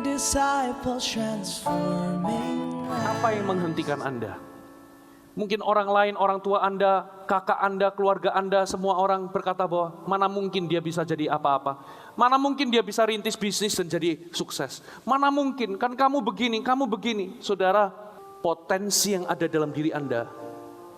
disciples transforming lives. Apa yang menghentikan Anda? Mungkin orang lain, orang tua Anda, kakak Anda, keluarga Anda, semua orang berkata bahwa mana mungkin dia bisa jadi apa-apa. Mana mungkin dia bisa rintis bisnis dan jadi sukses. Mana mungkin, kan kamu begini. Saudara, potensi yang ada dalam diri Anda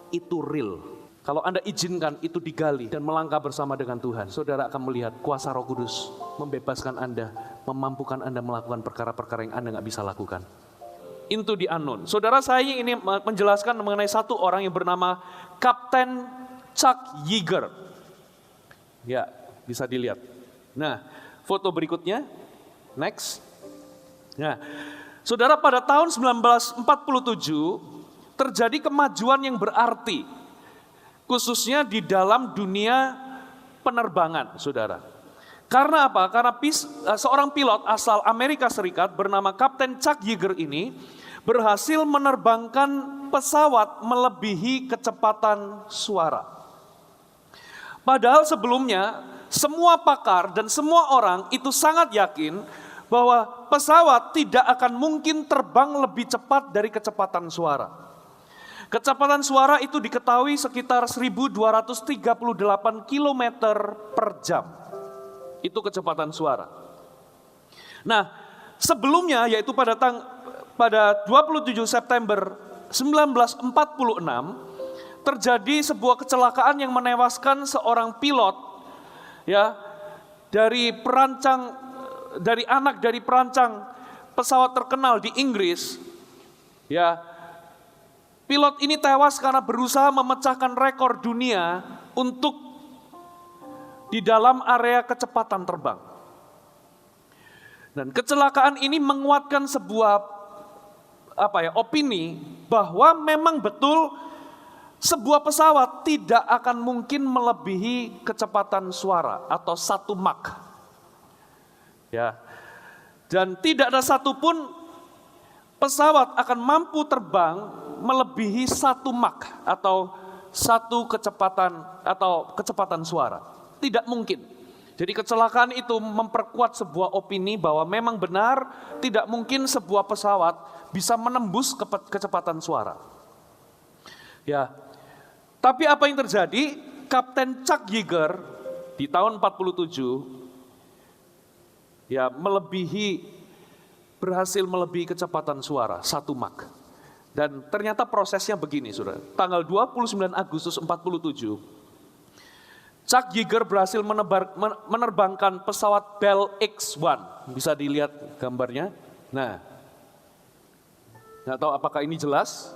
itu real. Kalau Anda izinkan itu digali dan melangkah bersama dengan Tuhan, saudara akan melihat kuasa Roh Kudus membebaskan Anda, memampukan Anda melakukan perkara-perkara yang Anda nggak bisa lakukan. Into the unknown. Saudara, saya ini menjelaskan mengenai satu orang yang bernama Kapten Chuck Yeager. Ya, bisa dilihat. Nah, foto berikutnya. Next. Nah, saudara, pada tahun 1947 terjadi kemajuan yang berarti, khususnya di dalam dunia penerbangan, saudara. Karena apa? Karena seorang pilot asal Amerika Serikat bernama Kapten Chuck Yeager ini berhasil menerbangkan pesawat melebihi kecepatan suara. Padahal sebelumnya semua pakar dan semua orang itu sangat yakin bahwa pesawat tidak akan mungkin terbang lebih cepat dari kecepatan suara. Kecepatan suara itu diketahui sekitar 1238 km per jam. Itu kecepatan suara. Nah, sebelumnya yaitu pada 27 September 1946 terjadi sebuah kecelakaan yang menewaskan seorang pilot ya dari anak dari perancang pesawat terkenal di Inggris. Ya. Pilot ini tewas karena berusaha memecahkan rekor dunia untuk di dalam area kecepatan terbang. Dan kecelakaan ini menguatkan sebuah opini bahwa memang betul sebuah pesawat tidak akan mungkin melebihi kecepatan suara atau 1 Mach. Ya. Dan tidak ada satupun pesawat akan mampu terbang melebihi 1 Mach atau kecepatan suara. Tidak mungkin. Jadi kecelakaan itu memperkuat sebuah opini bahwa memang benar tidak mungkin sebuah pesawat bisa menembus kecepatan suara. Ya. Tapi apa yang terjadi? Kapten Chuck Yeager di tahun 47 ya berhasil melebihi kecepatan suara 1 Mach. Dan ternyata prosesnya begini, Saudara. Tanggal 29 Agustus 47 Chuck Yeager berhasil menerbangkan pesawat Bell X-1. Bisa dilihat gambarnya. Nah, nggak tahu apakah ini jelas?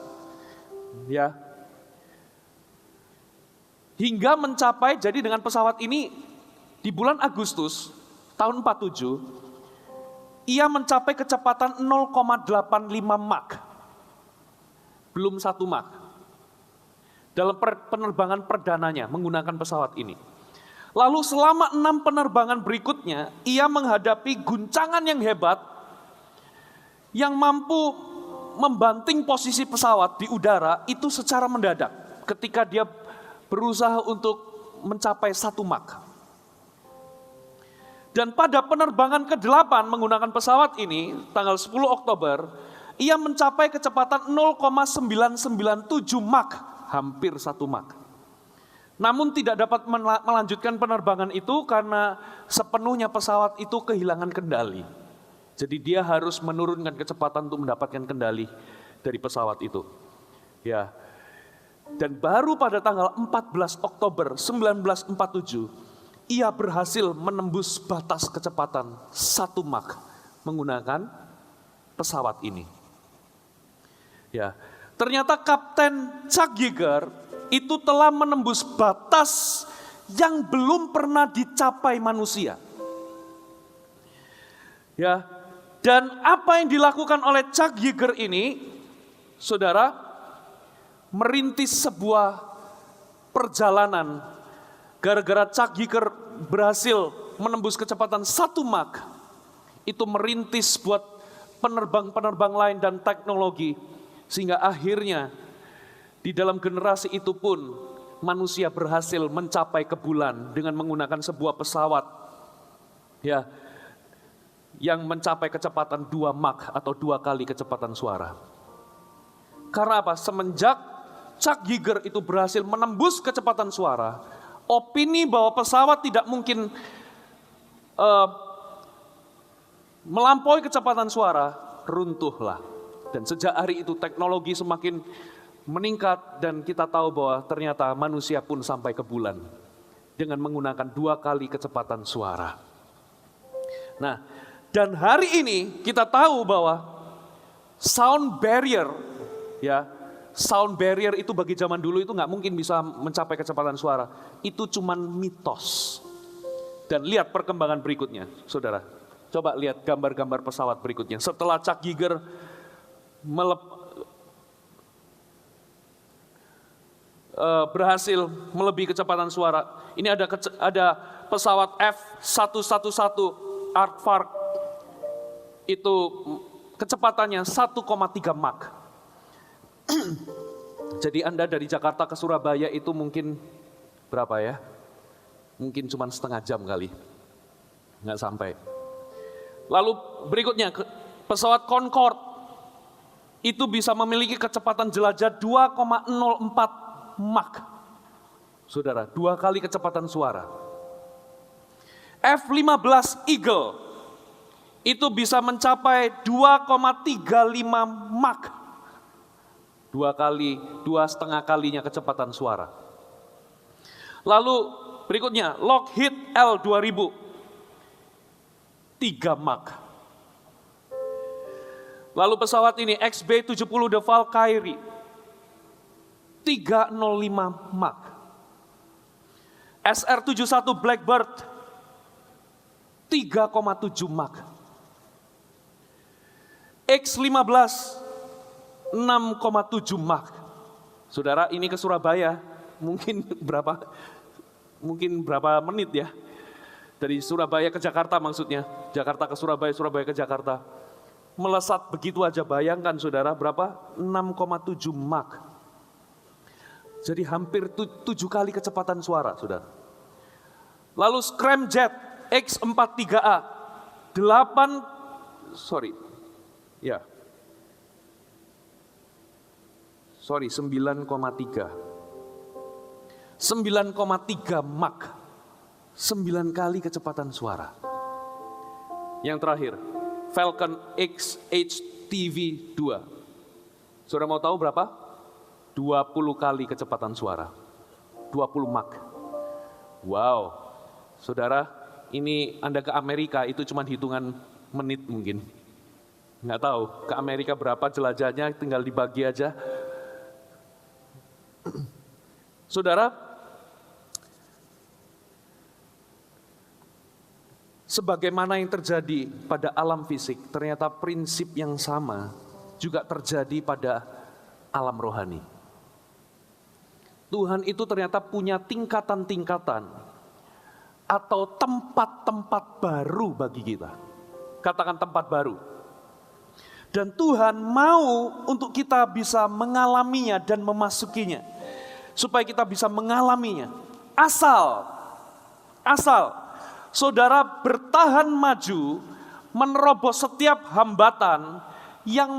Ya. Hingga mencapai, jadi dengan pesawat ini di bulan Agustus tahun 47, ia mencapai kecepatan 0,85 Mach. Belum 1 Mach. Dalam penerbangan perdananya menggunakan pesawat ini. Lalu selama 6 penerbangan berikutnya, ia menghadapi guncangan yang hebat yang mampu membanting posisi pesawat di udara itu secara mendadak ketika dia berusaha untuk mencapai 1 Mach. Dan pada penerbangan ke-8 menggunakan pesawat ini, tanggal 10 Oktober, ia mencapai kecepatan 0,997 Mach. Hampir 1 Mach. Namun tidak dapat melanjutkan penerbangan itu karena sepenuhnya pesawat itu kehilangan kendali. Jadi dia harus menurunkan kecepatan untuk mendapatkan kendali dari pesawat itu. Ya. Dan baru pada tanggal 14 Oktober 1947 ia berhasil menembus batas kecepatan 1 Mach menggunakan pesawat ini. Ya. Ternyata Kapten Chuck Yeager itu telah menembus batas yang belum pernah dicapai manusia. Ya, dan apa yang dilakukan oleh Chuck Yeager ini, Saudara, merintis sebuah perjalanan. Gara-gara Chuck Yeager berhasil menembus kecepatan 1 Mach, itu merintis buat penerbang-penerbang lain dan teknologi. Sehingga akhirnya di dalam generasi itu pun manusia berhasil mencapai ke bulan dengan menggunakan sebuah pesawat ya yang mencapai kecepatan 2 Mach atau 2 kali kecepatan suara. Karena apa? Semenjak Chuck Yeager itu berhasil menembus kecepatan suara, opini bahwa pesawat tidak mungkin melampaui kecepatan suara runtuhlah. Dan sejak hari itu teknologi semakin meningkat dan kita tahu bahwa ternyata manusia pun sampai ke bulan dengan menggunakan 2 kali kecepatan suara. Nah, dan hari ini kita tahu bahwa sound barrier, ya, sound barrier itu bagi zaman dulu itu nggak mungkin bisa mencapai kecepatan suara. Itu cuman mitos. Dan lihat perkembangan berikutnya, saudara. Coba lihat gambar-gambar pesawat berikutnya. Setelah Chuck Yeager berhasil melebihi kecepatan suara, ini ada pesawat F-111 Aardvark, itu kecepatannya 1,3 Mach. Jadi Anda dari Jakarta ke Surabaya itu mungkin berapa ya? Mungkin cuma setengah jam kali, nggak sampai. Lalu berikutnya pesawat Concorde itu bisa memiliki kecepatan jelajah 2,04 Mach. Saudara, 2 kali kecepatan suara. F-15 Eagle itu bisa mencapai 2,35 Mach. 2,5 kalinya kecepatan suara. Lalu berikutnya Lockheed L-2000, 3 Mach. Lalu pesawat ini XB-70 The Valkyrie, 305 Mach. SR-71 Blackbird, 3,7 Mach. X-15, 6,7 Mach. Saudara, ini ke Surabaya, mungkin berapa menit ya? Dari Surabaya ke Jakarta maksudnya. Jakarta ke Surabaya, Surabaya ke Jakarta. Melesat begitu aja, bayangkan saudara, berapa? 6,7 Mach. Jadi hampir 7 kali kecepatan suara, saudara. Lalu Scramjet X-43A, 9,3 Mach. 9 kali kecepatan suara. Yang terakhir, Falcon XH-TV-2. Saudara mau tahu berapa? 20 kali kecepatan suara. 20 Mach. Wow. Saudara, ini Anda ke Amerika itu cuma hitungan menit mungkin. Nggak tahu, ke Amerika berapa jelajahnya, tinggal dibagi aja. Saudara, sebagaimana yang terjadi pada alam fisik, ternyata prinsip yang sama juga terjadi pada alam rohani. Tuhan itu ternyata punya tingkatan-tingkatan atau tempat-tempat baru bagi kita. Katakan tempat baru. Dan Tuhan mau untuk kita bisa mengalaminya dan memasukinya. Supaya kita bisa mengalaminya. Asal saudara bertahan maju, menerobos setiap hambatan yang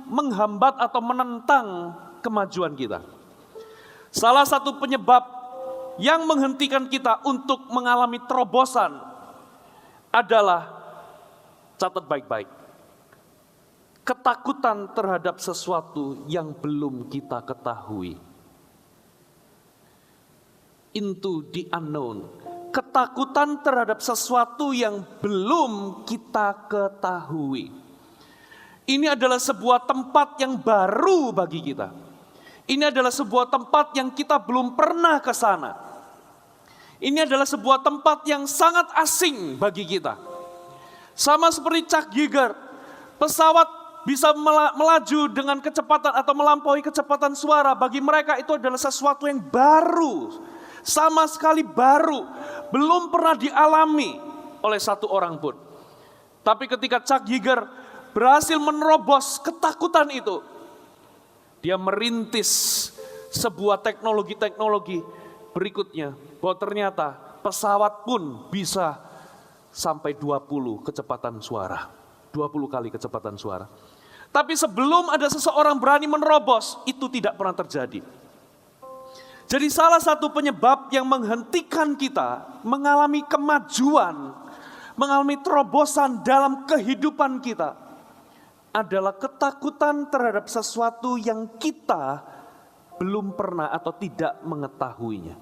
menghambat atau menentang kemajuan kita. Salah satu penyebab yang menghentikan kita untuk mengalami terobosan adalah, catat baik-baik, ketakutan terhadap sesuatu yang belum kita ketahui. Into the unknown. Ketakutan terhadap sesuatu yang belum kita ketahui. Ini adalah sebuah tempat yang baru bagi kita. Ini adalah sebuah tempat yang kita belum pernah ke sana. Ini adalah sebuah tempat yang sangat asing bagi kita. Sama seperti Chuck Yeager, pesawat bisa melaju dengan kecepatan atau melampaui kecepatan suara. Bagi mereka itu adalah sesuatu yang baru. Sama sekali baru. Belum pernah dialami oleh satu orang pun. Tapi ketika Chuck Yeager berhasil menerobos ketakutan itu, dia merintis sebuah teknologi-teknologi berikutnya. Bahwa ternyata pesawat pun bisa sampai 20 kecepatan suara. 20 kali kecepatan suara. Tapi sebelum ada seseorang berani menerobos, itu tidak pernah terjadi. Jadi salah satu penyebab yang menghentikan kita mengalami kemajuan, mengalami terobosan dalam kehidupan kita adalah ketakutan terhadap sesuatu yang kita belum pernah atau tidak mengetahuinya.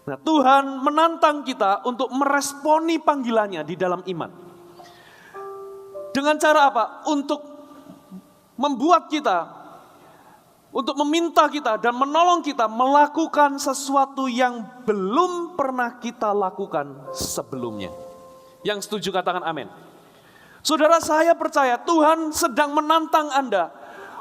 Nah, Tuhan menantang kita untuk meresponi panggilannya di dalam iman. Dengan cara apa? Untuk membuat kita, untuk meminta kita dan menolong kita melakukan sesuatu yang belum pernah kita lakukan sebelumnya. Yang setuju katakan amin. Saudara, saya percaya Tuhan sedang menantang Anda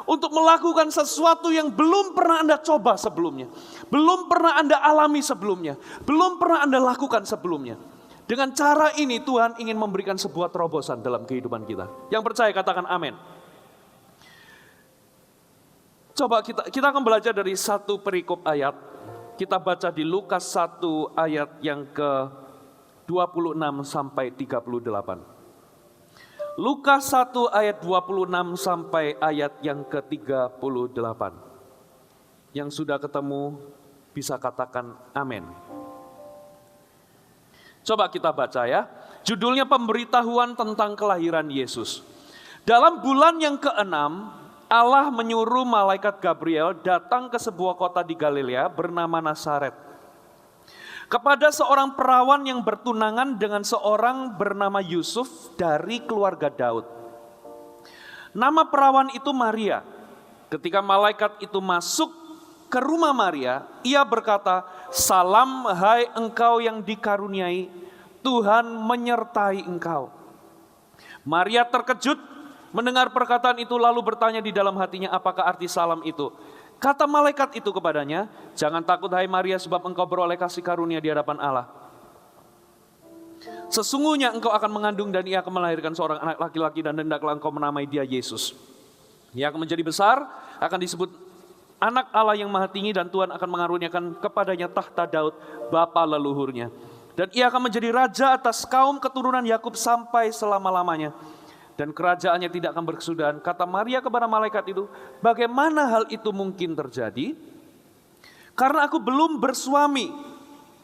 untuk melakukan sesuatu yang belum pernah Anda coba sebelumnya. Belum pernah Anda alami sebelumnya. Belum pernah Anda lakukan sebelumnya. Dengan cara ini Tuhan ingin memberikan sebuah terobosan dalam kehidupan kita. Yang percaya katakan amin. Coba kita akan belajar dari satu perikop ayat. Kita baca di Lukas 1 ayat yang ke-26 sampai 38. Lukas 1 ayat 26 sampai ayat yang ke-38. Yang sudah ketemu bisa katakan amin. Coba kita baca ya. Judulnya pemberitahuan tentang kelahiran Yesus. Dalam bulan yang ke-6, Allah menyuruh malaikat Gabriel datang ke sebuah kota di Galilea bernama Nazaret. Kepada seorang perawan yang bertunangan dengan seorang bernama Yusuf dari keluarga Daud. Nama perawan itu Maria. Ketika malaikat itu masuk ke rumah Maria, ia berkata, "Salam hai engkau yang dikaruniai, Tuhan menyertai engkau." Maria terkejut mendengar perkataan itu lalu bertanya di dalam hatinya, apakah arti salam itu? Kata malaikat itu kepadanya, "Jangan takut hai Maria, sebab engkau beroleh kasih karunia di hadapan Allah. Sesungguhnya engkau akan mengandung dan ia akan melahirkan seorang anak laki-laki dan hendaklah engkau menamai dia Yesus. Ia akan menjadi besar, akan disebut anak Allah yang maha tinggi dan Tuhan akan mengaruniakan kepadanya tahta Daud, bapa leluhurnya. Dan ia akan menjadi raja atas kaum keturunan Yakub sampai selama-lamanya. Dan kerajaannya tidak akan berkesudahan." Kata Maria kepada malaikat itu, "Bagaimana hal itu mungkin terjadi? Karena aku belum bersuami."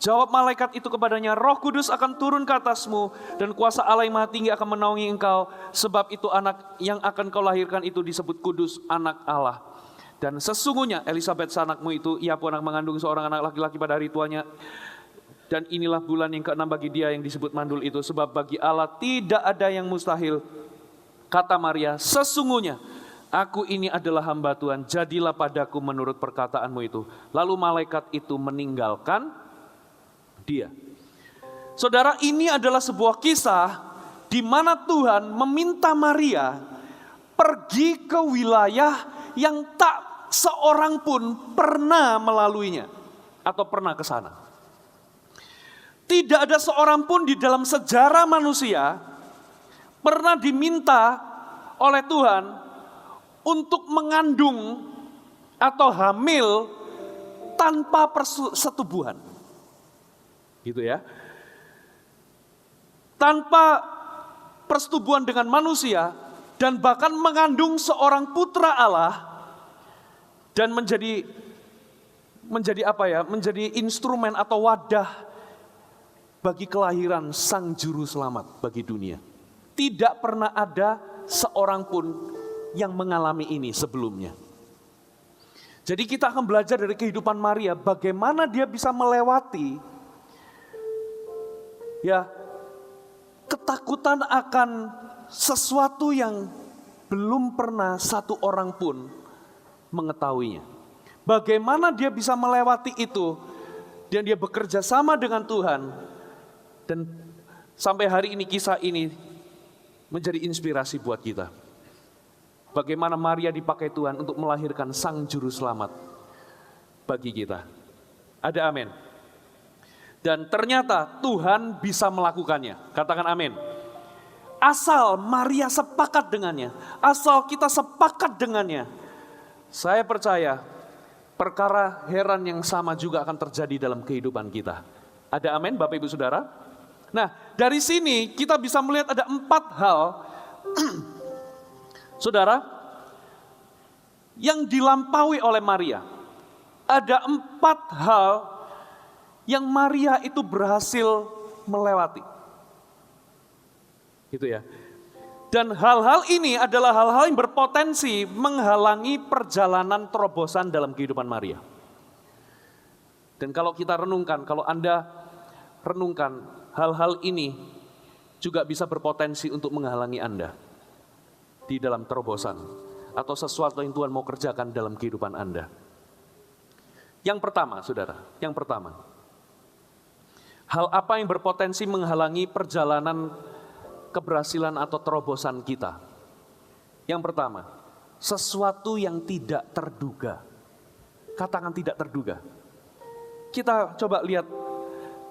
Jawab malaikat itu kepadanya, "Roh Kudus akan turun ke atasmu dan kuasa Allah yang maha tinggi akan menaungi engkau. Sebab itu anak yang akan kau lahirkan itu disebut kudus, anak Allah. Dan sesungguhnya Elisabet sanakmu itu, ia pun akan mengandung seorang anak laki-laki pada hari tuanya. Dan inilah bulan yang ke-6 bagi dia yang disebut mandul itu. Sebab bagi Allah tidak ada yang mustahil." Kata Maria, "Sesungguhnya aku ini adalah hamba Tuhan, jadilah padaku menurut perkataanmu itu." Lalu malaikat itu meninggalkan dia. Saudara, ini adalah sebuah kisah di mana Tuhan meminta Maria pergi ke wilayah yang tak seorang pun pernah melaluinya atau pernah ke sana. Tidak ada seorang pun di dalam sejarah manusia pernah diminta oleh Tuhan untuk mengandung atau hamil tanpa persetubuhan. Gitu ya. Tanpa persetubuhan dengan manusia dan bahkan mengandung seorang putra Allah dan menjadi apa ya? Menjadi instrumen atau wadah bagi kelahiran sang juru selamat bagi dunia. Tidak pernah ada seorang pun yang mengalami ini sebelumnya. Jadi kita akan belajar dari kehidupan Maria, bagaimana dia bisa melewati ya ketakutan akan sesuatu yang belum pernah satu orang pun mengetahuinya. Bagaimana dia bisa melewati itu dan dia bekerja sama dengan Tuhan, dan sampai hari ini kisah ini menjadi inspirasi buat kita. Bagaimana Maria dipakai Tuhan untuk melahirkan sang juru selamat bagi kita. Ada amin. Dan ternyata Tuhan bisa melakukannya. Katakan amin. Asal Maria sepakat dengannya, asal kita sepakat dengannya, saya percaya perkara heran yang sama juga akan terjadi dalam kehidupan kita. Ada amin Bapak Ibu Saudara? Nah, dari sini kita bisa melihat ada 4 hal, saudara, yang dilampaui oleh Maria. Ada 4 hal yang Maria itu berhasil melewati. Gitu ya. Dan hal-hal ini adalah hal-hal yang berpotensi menghalangi perjalanan terobosan dalam kehidupan Maria. Dan kalau kita renungkan, kalau Anda renungkan, hal-hal ini juga bisa berpotensi untuk menghalangi Anda di dalam terobosan atau sesuatu yang Tuhan mau kerjakan dalam kehidupan Anda. Yang pertama, saudara, yang pertama, hal apa yang berpotensi menghalangi perjalanan keberhasilan atau terobosan kita? Yang pertama, sesuatu yang tidak terduga. Katakan tidak terduga. Kita coba lihat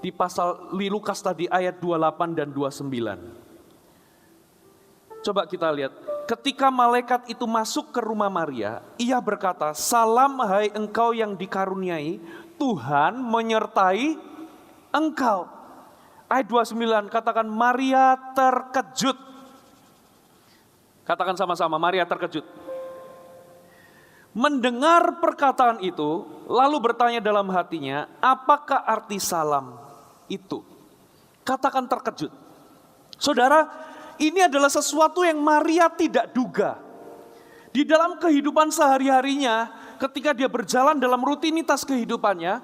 di pasal Lukas tadi ayat 28 dan 29. Coba kita lihat, ketika malaikat itu masuk ke rumah Maria, ia berkata, "Salam hai engkau yang dikaruniai, Tuhan menyertai engkau." Ayat 29 katakan Maria terkejut. Katakan sama-sama, Maria terkejut. Mendengar perkataan itu, lalu bertanya dalam hatinya, apakah arti salam itu? Katakan terkejut. Saudara, ini adalah sesuatu yang Maria tidak duga. Di dalam kehidupan sehari-harinya, ketika dia berjalan dalam rutinitas kehidupannya,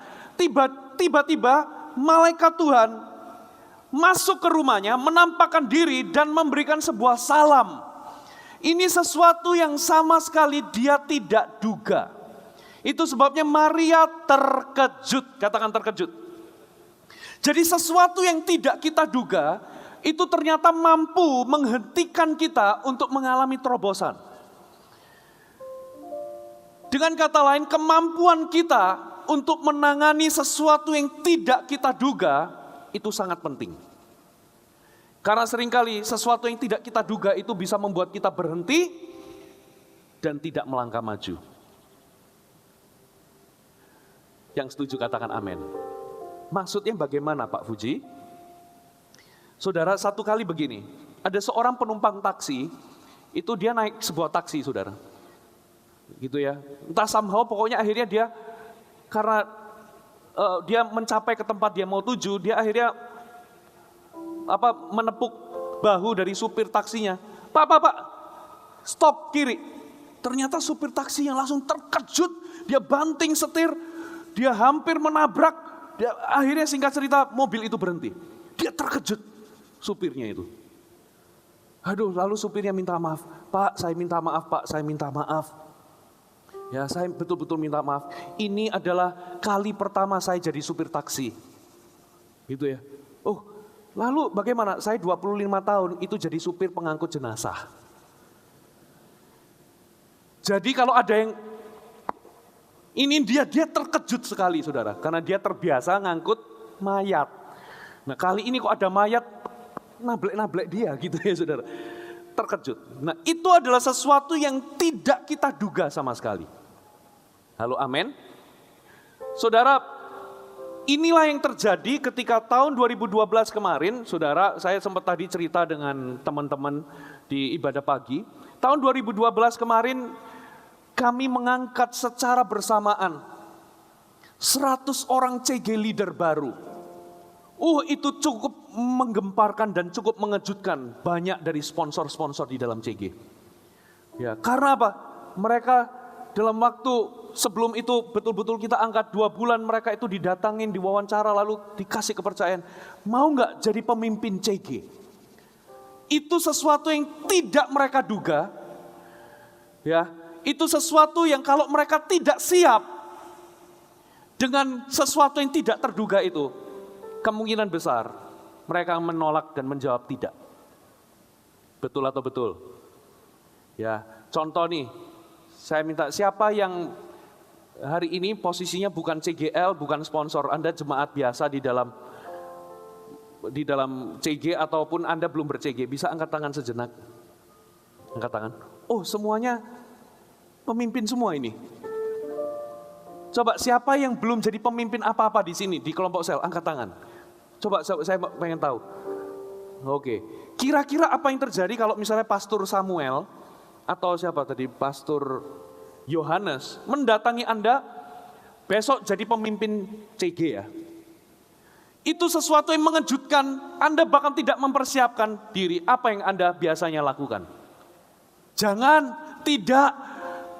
tiba-tiba malaikat Tuhan masuk ke rumahnya, menampakkan diri dan memberikan sebuah salam. Ini sesuatu yang sama sekali dia tidak duga. Itu sebabnya Maria terkejut, katakan terkejut. Jadi sesuatu yang tidak kita duga, itu ternyata mampu menghentikan kita untuk mengalami terobosan. Dengan kata lain, kemampuan kita untuk menangani sesuatu yang tidak kita duga, itu sangat penting. Karena seringkali sesuatu yang tidak kita duga itu bisa membuat kita berhenti dan tidak melangkah maju. Yang setuju katakan amin. Maksudnya bagaimana Pak Fuji? Saudara, satu kali begini, ada seorang penumpang taksi, itu dia naik sebuah taksi, saudara. Gitu ya, entah somehow pokoknya akhirnya dia, karena dia mencapai ke tempat dia mau tuju, dia akhirnya menepuk bahu dari supir taksinya. Pak, stop kiri. Ternyata supir taksinya langsung terkejut, dia banting setir, dia hampir menabrak, akhirnya singkat cerita mobil itu berhenti. Dia terkejut, supirnya itu. Aduh, lalu supirnya minta maaf. Pak, saya minta maaf, Pak, saya minta maaf. Ya, saya betul-betul minta maaf. Ini adalah kali pertama saya jadi supir taksi. Gitu ya. Oh, lalu bagaimana? Saya 25 tahun itu jadi supir pengangkut jenazah. Jadi kalau ada yang, ini dia terkejut sekali saudara. Karena dia terbiasa ngangkut mayat. Nah kali ini kok ada mayat, nablek-nablek dia gitu ya saudara. Terkejut. Nah itu adalah sesuatu yang tidak kita duga sama sekali. Halo amin. Saudara, inilah yang terjadi ketika tahun 2012 kemarin, saudara, saya sempat tadi cerita dengan teman-teman di ibadah pagi. Tahun 2012 kemarin kami mengangkat secara bersamaan 100 orang CG leader baru. Itu cukup menggemparkan dan cukup mengejutkan banyak dari sponsor-sponsor di dalam CG. Ya, karena apa? Mereka dalam waktu sebelum itu betul-betul kita angkat 2 bulan, mereka itu didatangin, diwawancara, lalu dikasih kepercayaan. Mau nggak jadi pemimpin CG? Itu sesuatu yang tidak mereka duga. Ya, itu sesuatu yang kalau mereka tidak siap dengan sesuatu yang tidak terduga itu, kemungkinan besar mereka menolak dan menjawab tidak. Betul atau betul? Ya, contoh nih, saya minta siapa yang hari ini posisinya bukan CGL, bukan sponsor, Anda jemaat biasa di dalam CG ataupun Anda belum ber-CG, bisa angkat tangan sejenak. Angkat tangan. Oh, semuanya pemimpin semua ini. Coba siapa yang belum jadi pemimpin apa-apa di sini, di kelompok sel, angkat tangan. Coba saya pengen tahu. Oke, kira-kira apa yang terjadi kalau misalnya Pastor Samuel atau siapa tadi, Pastor Yohanes mendatangi Anda besok jadi pemimpin CG ya? Itu sesuatu yang mengejutkan, Anda bahkan tidak mempersiapkan diri. Apa yang Anda biasanya lakukan? Jangan, tidak,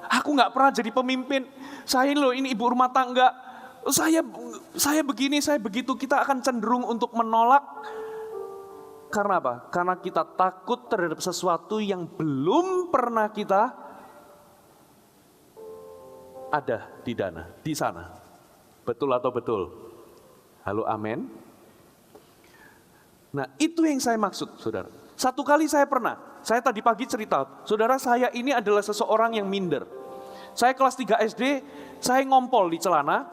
aku nggak pernah jadi pemimpin. Saya loh ini ibu rumah tangga, saya begini, saya begitu. Kita akan cenderung untuk menolak. Karena apa? Karena kita takut terhadap sesuatu yang belum pernah kita ada di sana. Betul atau betul? Halo, amin. Nah, itu yang saya maksud, saudara. Satu kali saya tadi pagi cerita, saudara, saya ini adalah seseorang yang minder. Saya kelas 3 SD, saya ngompol di celana,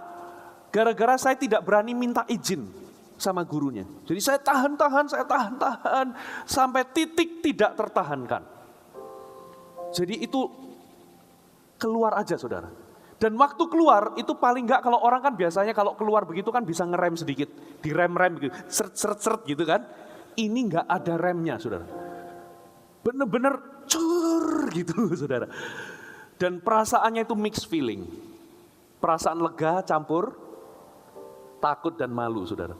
gara-gara saya tidak berani minta izin sama gurunya. Jadi saya tahan, sampai titik tidak tertahankan. Jadi itu keluar aja, saudara. Dan waktu keluar itu paling enggak, kalau orang kan biasanya kalau keluar begitu kan bisa ngerem sedikit, direm-rem gitu, seret gitu kan. Ini enggak ada remnya, saudara. Bener-bener cur gitu, saudara. Dan perasaannya itu mixed feeling. Perasaan lega campur takut dan malu, saudara.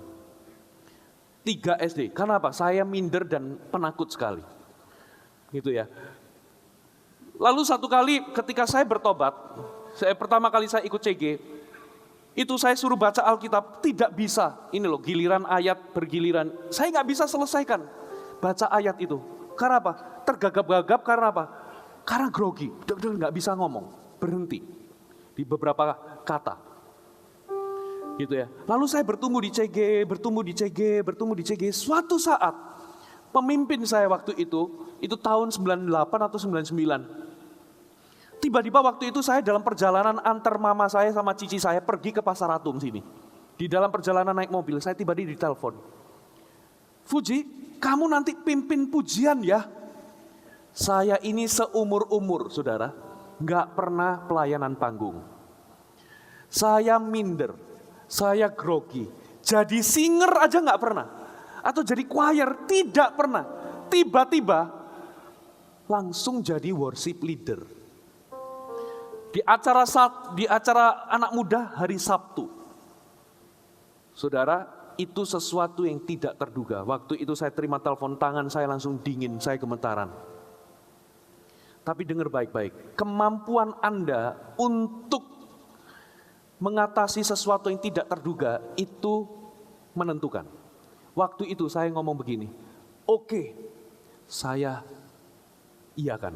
3 SD, karena apa? Saya minder dan penakut sekali. Gitu ya. Lalu satu kali ketika saya bertobat, pertama kali saya ikut CG, itu saya suruh baca Alkitab, tidak bisa. Ini loh, giliran ayat bergiliran. Saya nggak bisa selesaikan baca ayat itu. Karena apa? Tergagap-gagap, karena apa? Karena grogi, nggak bisa ngomong, berhenti di beberapa kata. Gitu ya. Lalu saya bertumbuh di CG. Suatu saat, pemimpin saya waktu itu tahun 98 atau 99. Tiba-tiba waktu itu saya dalam perjalanan antar mama saya sama cici saya pergi ke Pasar Atum sini. Di dalam perjalanan naik mobil, saya tiba-tiba ditelepon. Fuji, kamu nanti pimpin pujian ya. Saya ini seumur-umur, saudara, nggak pernah pelayanan panggung. Saya minder. Saya grogi, jadi singer aja nggak pernah, atau jadi choir tidak pernah. Tiba-tiba langsung jadi worship leader di acara anak muda hari Sabtu. Saudara, itu sesuatu yang tidak terduga. Waktu itu saya terima telepon, tangan saya langsung dingin, saya gemetaran. Tapi dengar baik-baik, kemampuan Anda untuk mengatasi sesuatu yang tidak terduga itu menentukan. Waktu itu saya ngomong begini, oke, saya iakan.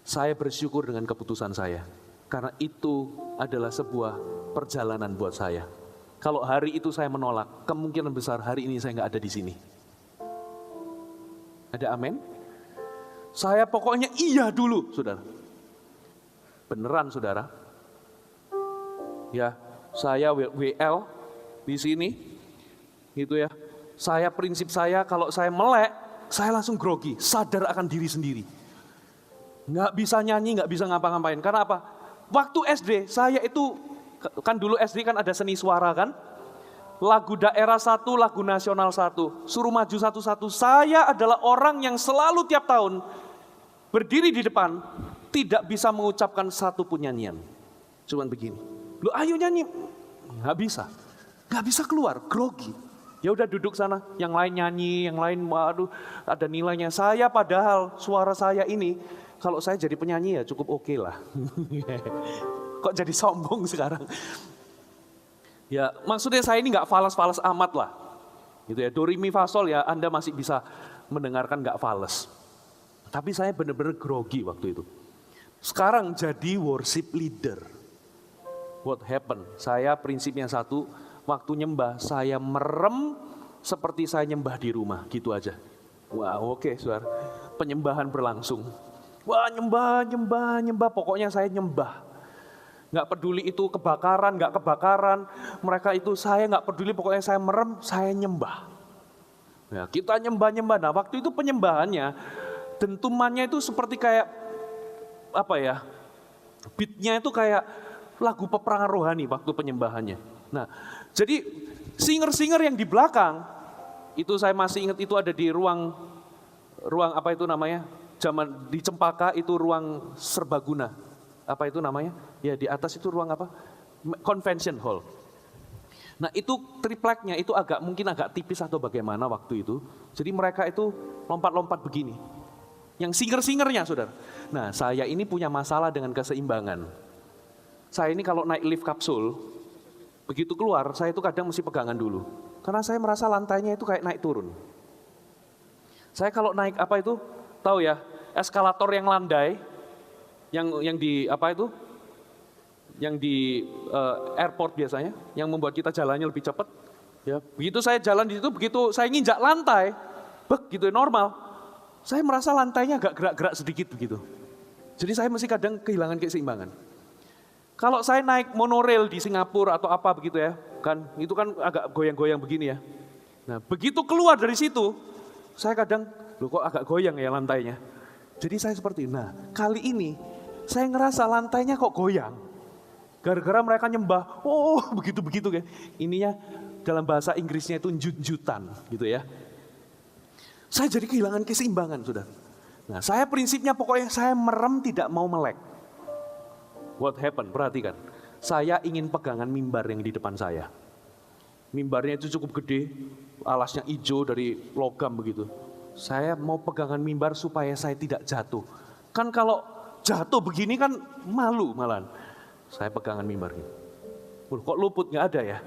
Saya bersyukur dengan keputusan saya, karena itu adalah sebuah perjalanan buat saya. Kalau hari itu saya menolak, kemungkinan besar hari ini saya nggak ada di sini. Ada amin? Saya pokoknya iya dulu, saudara. Beneran, saudara. Ya, saya WL di sini, gitu ya. Prinsip saya kalau saya melek, saya langsung grogi, sadar akan diri sendiri. Nggak bisa nyanyi, nggak bisa ngapa-ngapain. Karena apa? Waktu SD, saya itu, kan dulu SD kan ada seni suara kan? Lagu daerah satu, lagu nasional satu. Suruh maju satu-satu. Saya adalah orang yang selalu tiap tahun berdiri di depan, tidak bisa mengucapkan satu pun nyanyian. Cuman begini. Lu ayo nyanyi, nggak bisa keluar, grogi. Ya udah duduk sana, yang lain nyanyi, yang lain waduh ada nilainya. Saya padahal suara saya ini, kalau saya jadi penyanyi ya cukup oke lah. Kok jadi sombong sekarang? Ya maksudnya saya ini nggak fales-fales amat lah. Gitu ya, do re mi fa sol ya Anda masih bisa mendengarkan nggak fales. Tapi saya benar-benar grogi waktu itu. Sekarang jadi worship leader. What happened? Saya prinsipnya satu, waktu nyembah saya merem seperti saya nyembah di rumah, gitu aja. Wah oke, saudara. Penyembahan berlangsung. Wah nyembah, pokoknya saya nyembah. Nggak peduli itu kebakaran, nggak kebakaran. Mereka itu saya nggak peduli, pokoknya saya merem, saya nyembah. Ya, kita nyembah. Nah waktu itu penyembahannya, dentumannya itu seperti kayak, apa ya, beatnya itu kayak lagu peperangan rohani waktu penyembahannya. Nah, jadi singer-singer yang di belakang Itu saya masih ingat itu ada di ruang apa itu namanya? Zaman di Cempaka itu ruang serbaguna. Apa itu namanya? Ya di atas itu ruang apa? Convention hall. Nah itu tripleknya itu mungkin agak tipis atau bagaimana waktu itu. Jadi mereka itu lompat-lompat begini. Yang singer-singernya saudara. Nah saya ini punya masalah dengan keseimbangan. Saya ini kalau naik lift kapsul, begitu keluar saya itu kadang mesti pegangan dulu. Karena saya merasa lantainya itu kayak naik turun. Saya kalau naik apa itu, tahu ya, eskalator yang landai, yang di apa itu, yang di airport biasanya, yang membuat kita jalannya lebih cepat. Ya, begitu saya jalan di situ, begitu saya nginjak lantai, begitu normal, saya merasa lantainya agak gerak-gerak sedikit begitu. Jadi saya mesti kadang kehilangan keseimbangan. Kalau saya naik monorail di Singapura atau apa begitu ya, kan itu kan agak goyang-goyang begini ya. Nah begitu keluar dari situ, saya kadang, loh kok agak goyang ya lantainya. Jadi saya seperti, nah kali ini saya ngerasa lantainya kok goyang. Gara-gara mereka nyembah, oh begitu-begitu kan. Ininya dalam bahasa Inggrisnya itu njut-njutan gitu ya. Saya jadi kehilangan keseimbangan sudah. Nah saya prinsipnya pokoknya saya merem tidak mau melek. What happened? Perhatikan. Saya ingin pegangan mimbar yang di depan saya. Mimbarnya itu cukup gede, alasnya hijau dari logam begitu. Saya mau pegangan mimbar supaya saya tidak jatuh. Kan kalau jatuh begini kan malu malahan. Saya pegangan mimbar gitu. Kok luput nggak ada ya?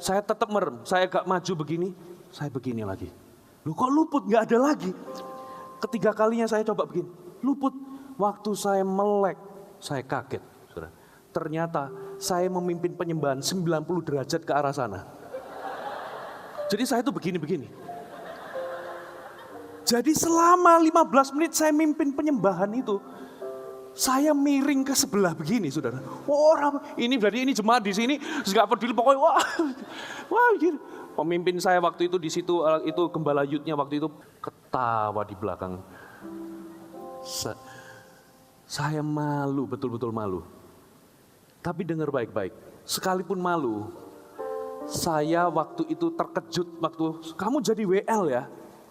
Saya tetap merem, saya agak maju begini, saya begini lagi. Loh kok luput nggak ada lagi? Ketiga kalinya saya coba begini, luput. Waktu saya melek, saya kaget. Saudara. Ternyata saya memimpin penyembahan 90 derajat ke arah sana. Jadi saya tuh begini-begini. Jadi selama 15 menit saya mimpin penyembahan itu, saya miring ke sebelah begini, saudara. Orang ini berarti ini jemaat di sini, nggak peduli pokoknya wah gitu. Pemimpin saya waktu itu di situ itu gembala youth-nya waktu itu ketawa di belakang. Saya malu, betul-betul malu. Tapi dengar baik-baik, sekalipun malu, saya waktu itu terkejut waktu kamu jadi WL ya.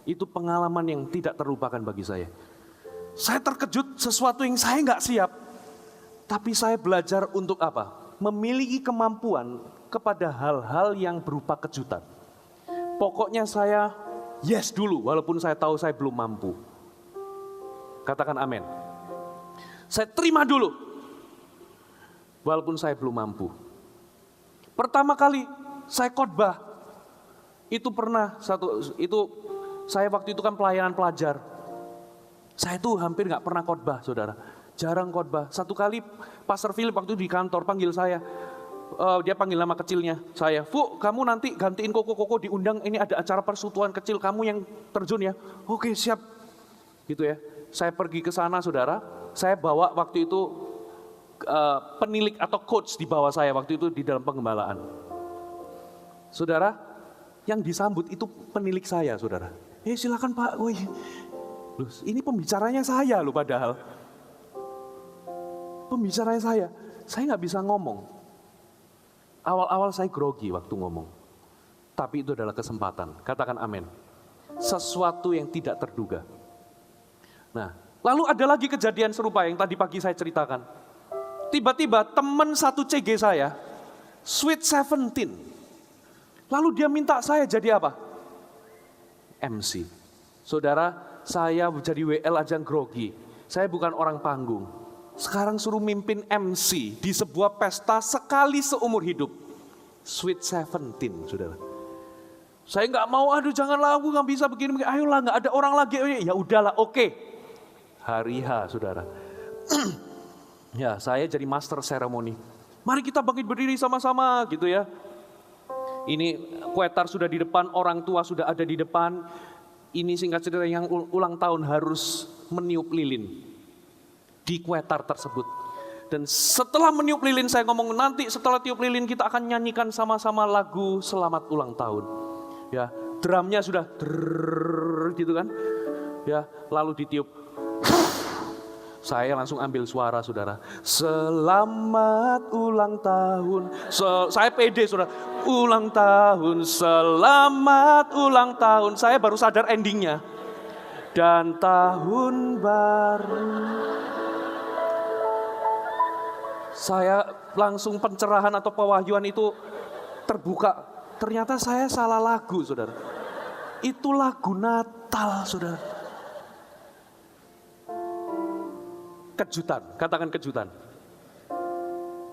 Itu pengalaman yang tidak terlupakan bagi saya. Saya terkejut sesuatu yang saya nggak siap. Tapi saya belajar untuk apa? Memiliki kemampuan kepada hal-hal yang berupa kejutan. Pokoknya saya yes dulu, walaupun saya tahu saya belum mampu. Katakan amin. Saya terima dulu, walaupun saya belum mampu. Pertama kali saya khotbah, itu pernah saya waktu itu kan pelayanan pelajar. Saya tuh hampir nggak pernah khotbah, saudara. Jarang khotbah. Satu kali Pastor Philip waktu di kantor panggil saya. Dia panggil nama kecilnya saya. Fu, kamu nanti gantiin Koko diundang. Ini ada acara persekutuan kecil. Kamu yang terjun ya. Oke, siap. Gitu ya. Saya pergi ke sana, saudara. Saya bawa waktu itu penilik atau coach di bawah saya waktu itu di dalam pengembalaan. Saudara, yang disambut itu penilik saya, saudara. Silakan Pak. Woi. Loh, ini pembicaranya saya loh padahal. Pembicaranya saya nggak bisa ngomong. Awal-awal saya grogi waktu ngomong. Tapi itu adalah kesempatan, katakan amin. Sesuatu yang tidak terduga. Nah, lalu ada lagi kejadian serupa yang tadi pagi saya ceritakan. Tiba-tiba teman satu CG saya, Sweet 17. Lalu dia minta saya jadi apa? MC. Saudara, saya jadi WL aja grogi. Saya bukan orang panggung. Sekarang suruh mimpin MC di sebuah pesta sekali seumur hidup. Sweet 17, saudara. Saya nggak mau, aduh janganlah aku nggak bisa begini. Ayolah nggak ada orang lagi. Ya udahlah, oke. Hari H, saudara. Ya, saya jadi master seremoni. Mari kita bangkit berdiri sama-sama gitu ya. Ini kuetar sudah di depan, orang tua sudah ada di depan. Ini singkat cerita yang ulang tahun harus meniup lilin di kuetar tersebut. Dan setelah meniup lilin saya ngomong nanti setelah tiup lilin kita akan nyanyikan sama-sama lagu selamat ulang tahun. Ya, drumnya sudah gitu kan. Ya, lalu ditiup. Saya langsung ambil suara, saudara. Selamat ulang tahun. Saya pede, saudara. ulang tahun, selamat ulang tahun. Saya baru sadar endingnya. Dan tahun baru. Saya langsung pencerahan atau pewahyuan itu terbuka. Ternyata saya salah lagu, saudara. Itu lagu Natal, saudara. Kejutan, katakan kejutan.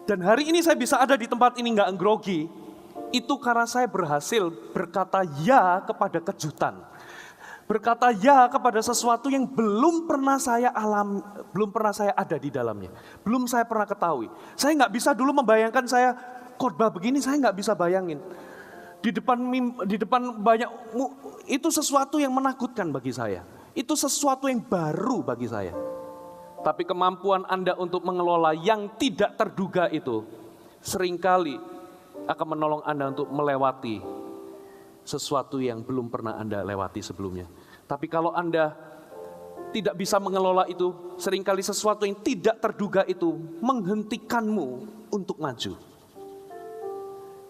Dan hari ini saya bisa ada di tempat ini nggak grogi. Itu karena saya berhasil berkata ya kepada kejutan. Berkata ya kepada sesuatu yang belum pernah saya alami, belum pernah saya ada di dalamnya. Belum saya pernah ketahui. Saya nggak bisa dulu membayangkan saya khotbah begini, saya nggak bisa bayangin. Di depan banyak, itu sesuatu yang menakutkan bagi saya. Itu sesuatu yang baru bagi saya. Tapi kemampuan Anda untuk mengelola yang tidak terduga itu seringkali akan menolong Anda untuk melewati sesuatu yang belum pernah Anda lewati sebelumnya. Tapi kalau Anda tidak bisa mengelola itu, seringkali sesuatu yang tidak terduga itu menghentikanmu untuk maju.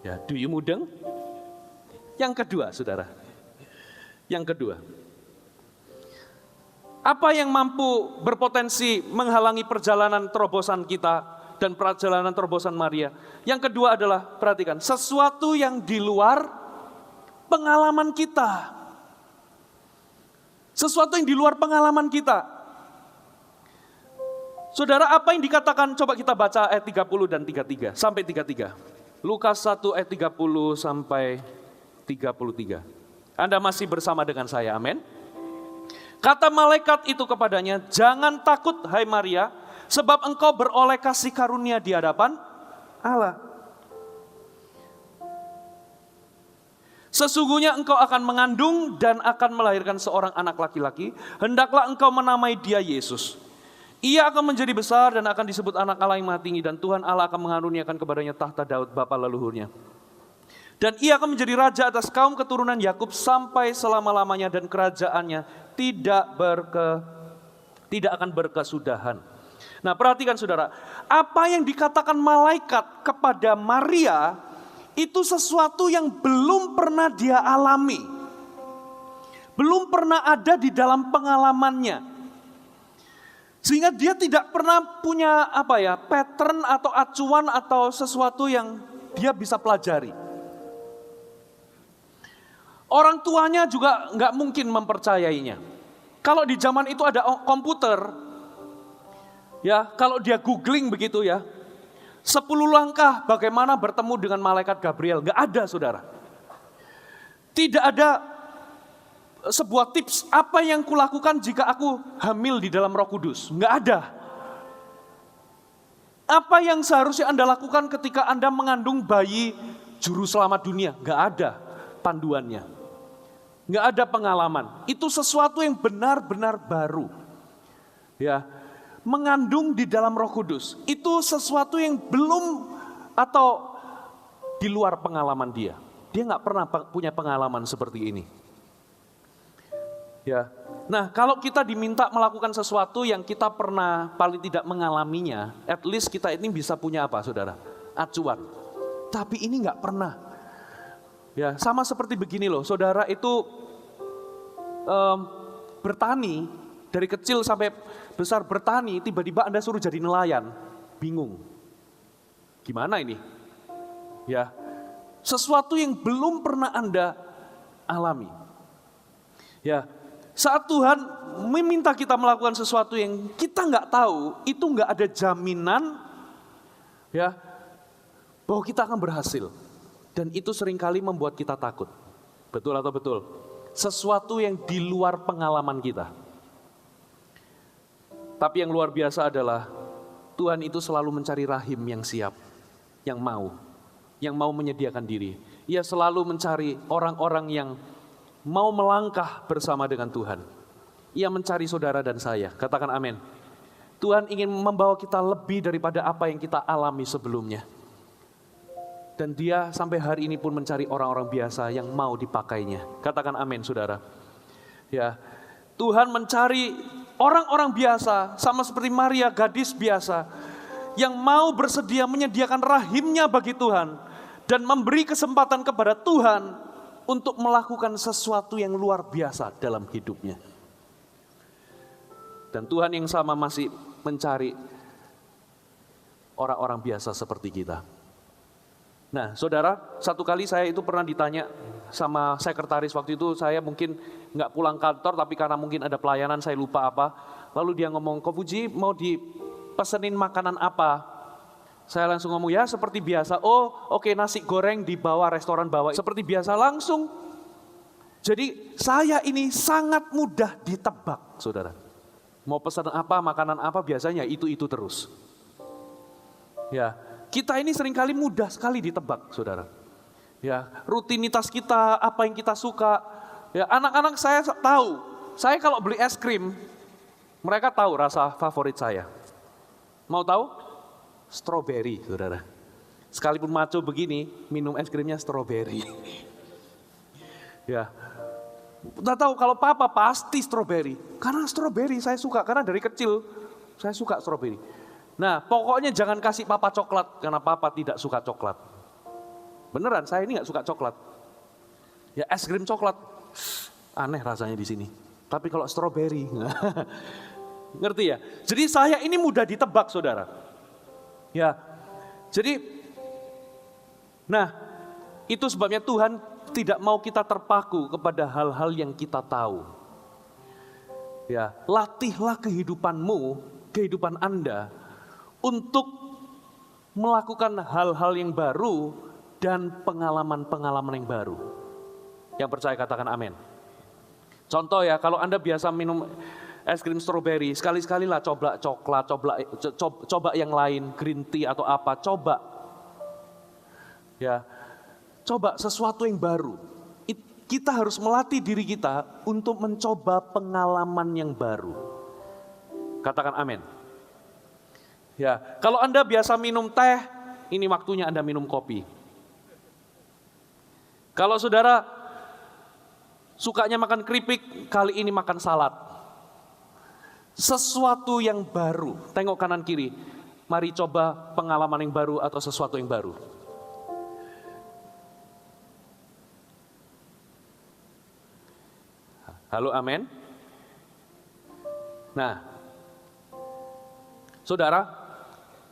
Ya, do you mudeng? Yang kedua, saudara. Yang kedua. Apa yang mampu berpotensi menghalangi perjalanan terobosan kita dan perjalanan terobosan Maria? Yang kedua adalah, perhatikan, sesuatu yang di luar pengalaman kita. Sesuatu yang di luar pengalaman kita. Saudara, apa yang dikatakan, coba kita baca ayat 30 dan 33, sampai 33. Lukas 1 ayat 30 sampai 33. Anda masih bersama dengan saya, amin? Kata malaikat itu kepadanya, jangan takut hai Maria, sebab engkau beroleh kasih karunia di hadapan Allah. Sesungguhnya engkau akan mengandung dan akan melahirkan seorang anak laki-laki. Hendaklah engkau menamai dia Yesus. Ia akan menjadi besar dan akan disebut anak Allah yang Maha Tinggi. Dan Tuhan Allah akan mengaruniakan kepadanya tahta Daud bapa leluhurnya. Dan ia akan menjadi raja atas kaum keturunan Yakub sampai selama-lamanya. Dan kerajaannya tidak akan berkesudahan. Nah, perhatikan saudara. Apa yang dikatakan malaikat kepada Maria itu sesuatu yang belum pernah dia alami. Belum pernah ada di dalam pengalamannya. Sehingga dia tidak pernah punya pattern atau acuan atau sesuatu yang dia bisa pelajari. Orang tuanya juga nggak mungkin mempercayainya. Kalau di zaman itu ada komputer, ya kalau dia googling begitu ya, 10 langkah bagaimana bertemu dengan malaikat Gabriel. Nggak ada, saudara. Tidak ada sebuah tips apa yang kulakukan jika aku hamil di dalam Roh Kudus. Nggak ada. Apa yang seharusnya Anda lakukan ketika Anda mengandung bayi juru selamat dunia? Nggak ada panduannya. Nggak ada pengalaman. Itu sesuatu yang benar-benar baru. Ya. Mengandung di dalam Roh Kudus, itu sesuatu yang belum atau di luar pengalaman dia. Dia nggak pernah punya pengalaman seperti ini. Ya, nah kalau kita diminta melakukan sesuatu yang kita pernah paling tidak mengalaminya, at least kita ini bisa punya apa, saudara? Acuan. Tapi ini nggak pernah. Ya, sama seperti begini loh, saudara itu bertani dari kecil sampai besar bertani, tiba-tiba Anda suruh jadi nelayan, bingung. Gimana ini? Ya, sesuatu yang belum pernah Anda alami. Ya, saat Tuhan meminta kita melakukan sesuatu yang kita nggak tahu, itu nggak ada jaminan, ya, bahwa kita akan berhasil. Dan itu seringkali membuat kita takut. Betul atau betul? Sesuatu yang di luar pengalaman kita. Tapi yang luar biasa adalah Tuhan itu selalu mencari rahim yang siap, yang mau menyediakan diri. Ia selalu mencari orang-orang yang mau melangkah bersama dengan Tuhan. Ia mencari saudara dan saya, katakan amin. Tuhan ingin membawa kita lebih daripada apa yang kita alami sebelumnya. Dan dia sampai hari ini pun mencari orang-orang biasa yang mau dipakainya. Katakan amin, saudara. Ya, Tuhan mencari orang-orang biasa, sama seperti Maria, gadis biasa, yang mau bersedia menyediakan rahimnya bagi Tuhan, dan memberi kesempatan kepada Tuhan untuk melakukan sesuatu yang luar biasa dalam hidupnya. Dan Tuhan yang sama masih mencari orang-orang biasa seperti kita. Nah, saudara, satu kali saya itu pernah ditanya sama sekretaris waktu itu, saya mungkin nggak pulang kantor, tapi karena mungkin ada pelayanan, saya lupa apa. Lalu dia ngomong, Ko Puji mau dipesenin makanan apa? Saya langsung ngomong, ya seperti biasa. Oh oke, nasi goreng di bawah, restoran bawah. Seperti biasa langsung. Jadi saya ini sangat mudah ditebak, saudara. Mau pesan apa, makanan apa, biasanya itu terus. Ya, kita ini seringkali mudah sekali ditebak, saudara. Ya, rutinitas kita, apa yang kita suka. Ya, anak-anak saya tahu. Saya kalau beli es krim, mereka tahu rasa favorit saya. Mau tahu? Strawberry, saudara. Sekalipun maco begini, minum es krimnya strawberry. Ya, udah tahu kalau papa pasti strawberry. Karena strawberry saya suka, karena dari kecil saya suka strawberry. Nah, pokoknya jangan kasih papa coklat, karena papa tidak suka coklat. Beneran, saya ini nggak suka coklat. Ya, es krim coklat, aneh rasanya di sini. Tapi kalau strawberry, ngerti ya? Jadi saya ini mudah ditebak, saudara. Ya, jadi, nah, itu sebabnya Tuhan tidak mau kita terpaku kepada hal-hal yang kita tahu. Ya, latihlah kehidupanmu, kehidupan Anda, untuk melakukan hal-hal yang baru dan pengalaman-pengalaman yang baru. Yang percaya katakan amin. Contoh ya, kalau Anda biasa minum es krim strawberry, sekali-sekali lah coba coklat, coba yang lain, green tea atau apa, coba. Ya, coba sesuatu yang baru. Kita harus melatih diri kita untuk mencoba pengalaman yang baru. Katakan amin. Ya, kalau Anda biasa minum teh, ini waktunya Anda minum kopi. Kalau saudara sukanya makan keripik, kali ini makan salad. Sesuatu yang baru, tengok kanan kiri. Mari coba pengalaman yang baru atau sesuatu yang baru. Halo, amin. Nah, saudara,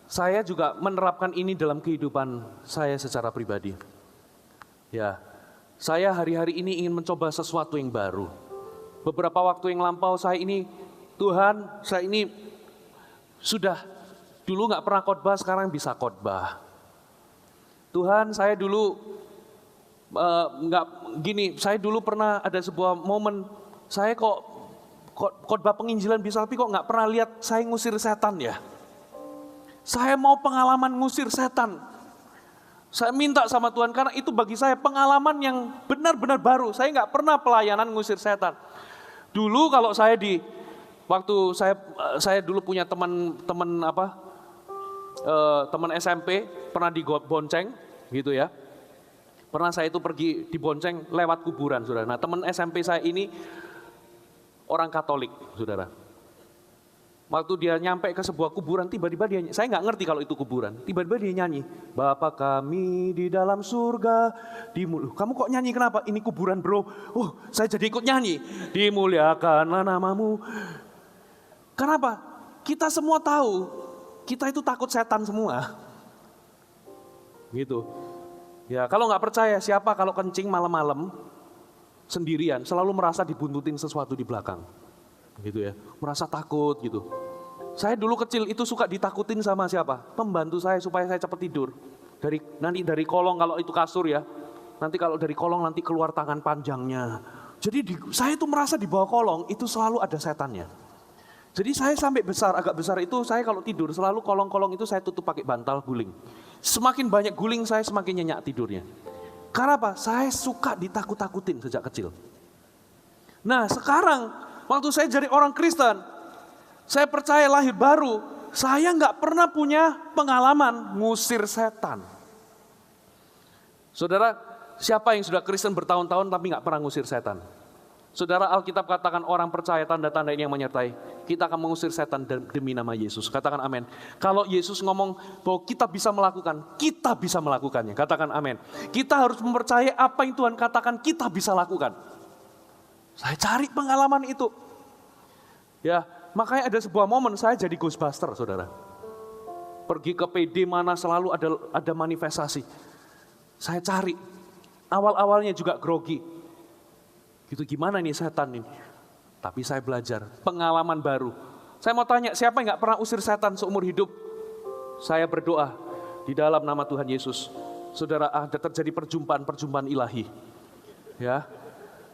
saya juga menerapkan ini dalam kehidupan saya secara pribadi. Ya, saya hari-hari ini ingin mencoba sesuatu yang baru. Beberapa waktu yang lampau saya ini, Tuhan, saya ini sudah dulu nggak pernah khotbah, sekarang bisa khotbah. Tuhan, saya dulu nggak gini, saya dulu pernah ada sebuah momen, saya kok khotbah penginjilan bisa, tapi kok nggak pernah lihat saya ngusir setan ya. Saya mau pengalaman ngusir setan. Saya minta sama Tuhan karena itu bagi saya pengalaman yang benar-benar baru. Saya nggak pernah pelayanan ngusir setan. Dulu kalau saya waktu saya dulu punya teman SMP pernah dibonceng gitu ya. Pernah saya itu pergi dibonceng lewat kuburan, saudara. Nah, teman SMP saya ini orang Katolik, saudara. Waktu dia nyampe ke sebuah kuburan, tiba-tiba dia, saya nggak ngerti kalau itu kuburan, tiba-tiba dia nyanyi, Bapa kami di dalam surga, kamu kok nyanyi kenapa? Ini kuburan bro, saya jadi ikut nyanyi, dimuliakanlah namamu. Kenapa? Kita semua tahu, kita itu takut setan semua. Gitu. Ya kalau nggak percaya, siapa kalau kencing malam-malam, sendirian, selalu merasa dibuntutin sesuatu di belakang. Gitu ya, merasa takut gitu. Saya dulu kecil itu suka ditakutin sama siapa? Pembantu saya supaya saya cepat tidur. Nanti dari kolong kalau itu kasur ya. Nanti kalau dari kolong nanti keluar tangan panjangnya. Jadi saya itu merasa di bawah kolong itu selalu ada setannya. Jadi saya sampai agak besar itu saya kalau tidur selalu kolong-kolong itu saya tutup pakai bantal guling. Semakin banyak guling saya semakin nyenyak tidurnya. Karena apa? Saya suka ditakut-takutin sejak kecil. Nah sekarang waktu saya jadi orang Kristen, saya percaya lahir baru, saya nggak pernah punya pengalaman ngusir setan. Saudara, siapa yang sudah Kristen bertahun-tahun tapi nggak pernah ngusir setan? Saudara, Alkitab katakan orang percaya tanda-tanda ini yang menyertai. Kita akan mengusir setan demi nama Yesus. Katakan amin. Kalau Yesus ngomong bahwa kita bisa melakukannya. Katakan amin. Kita harus mempercayai apa yang Tuhan katakan kita bisa lakukan. Saya cari pengalaman itu. Ya, makanya ada sebuah momen saya jadi Ghostbuster, saudara. Pergi ke PD mana selalu ada manifestasi. Saya cari. Awal-awalnya juga grogi. Gitu gimana nih setan ini? Tapi saya belajar pengalaman baru. Saya mau tanya, siapa yang gak pernah usir setan seumur hidup? Saya berdoa di dalam nama Tuhan Yesus. Saudara, ada terjadi perjumpaan ilahi. Ya,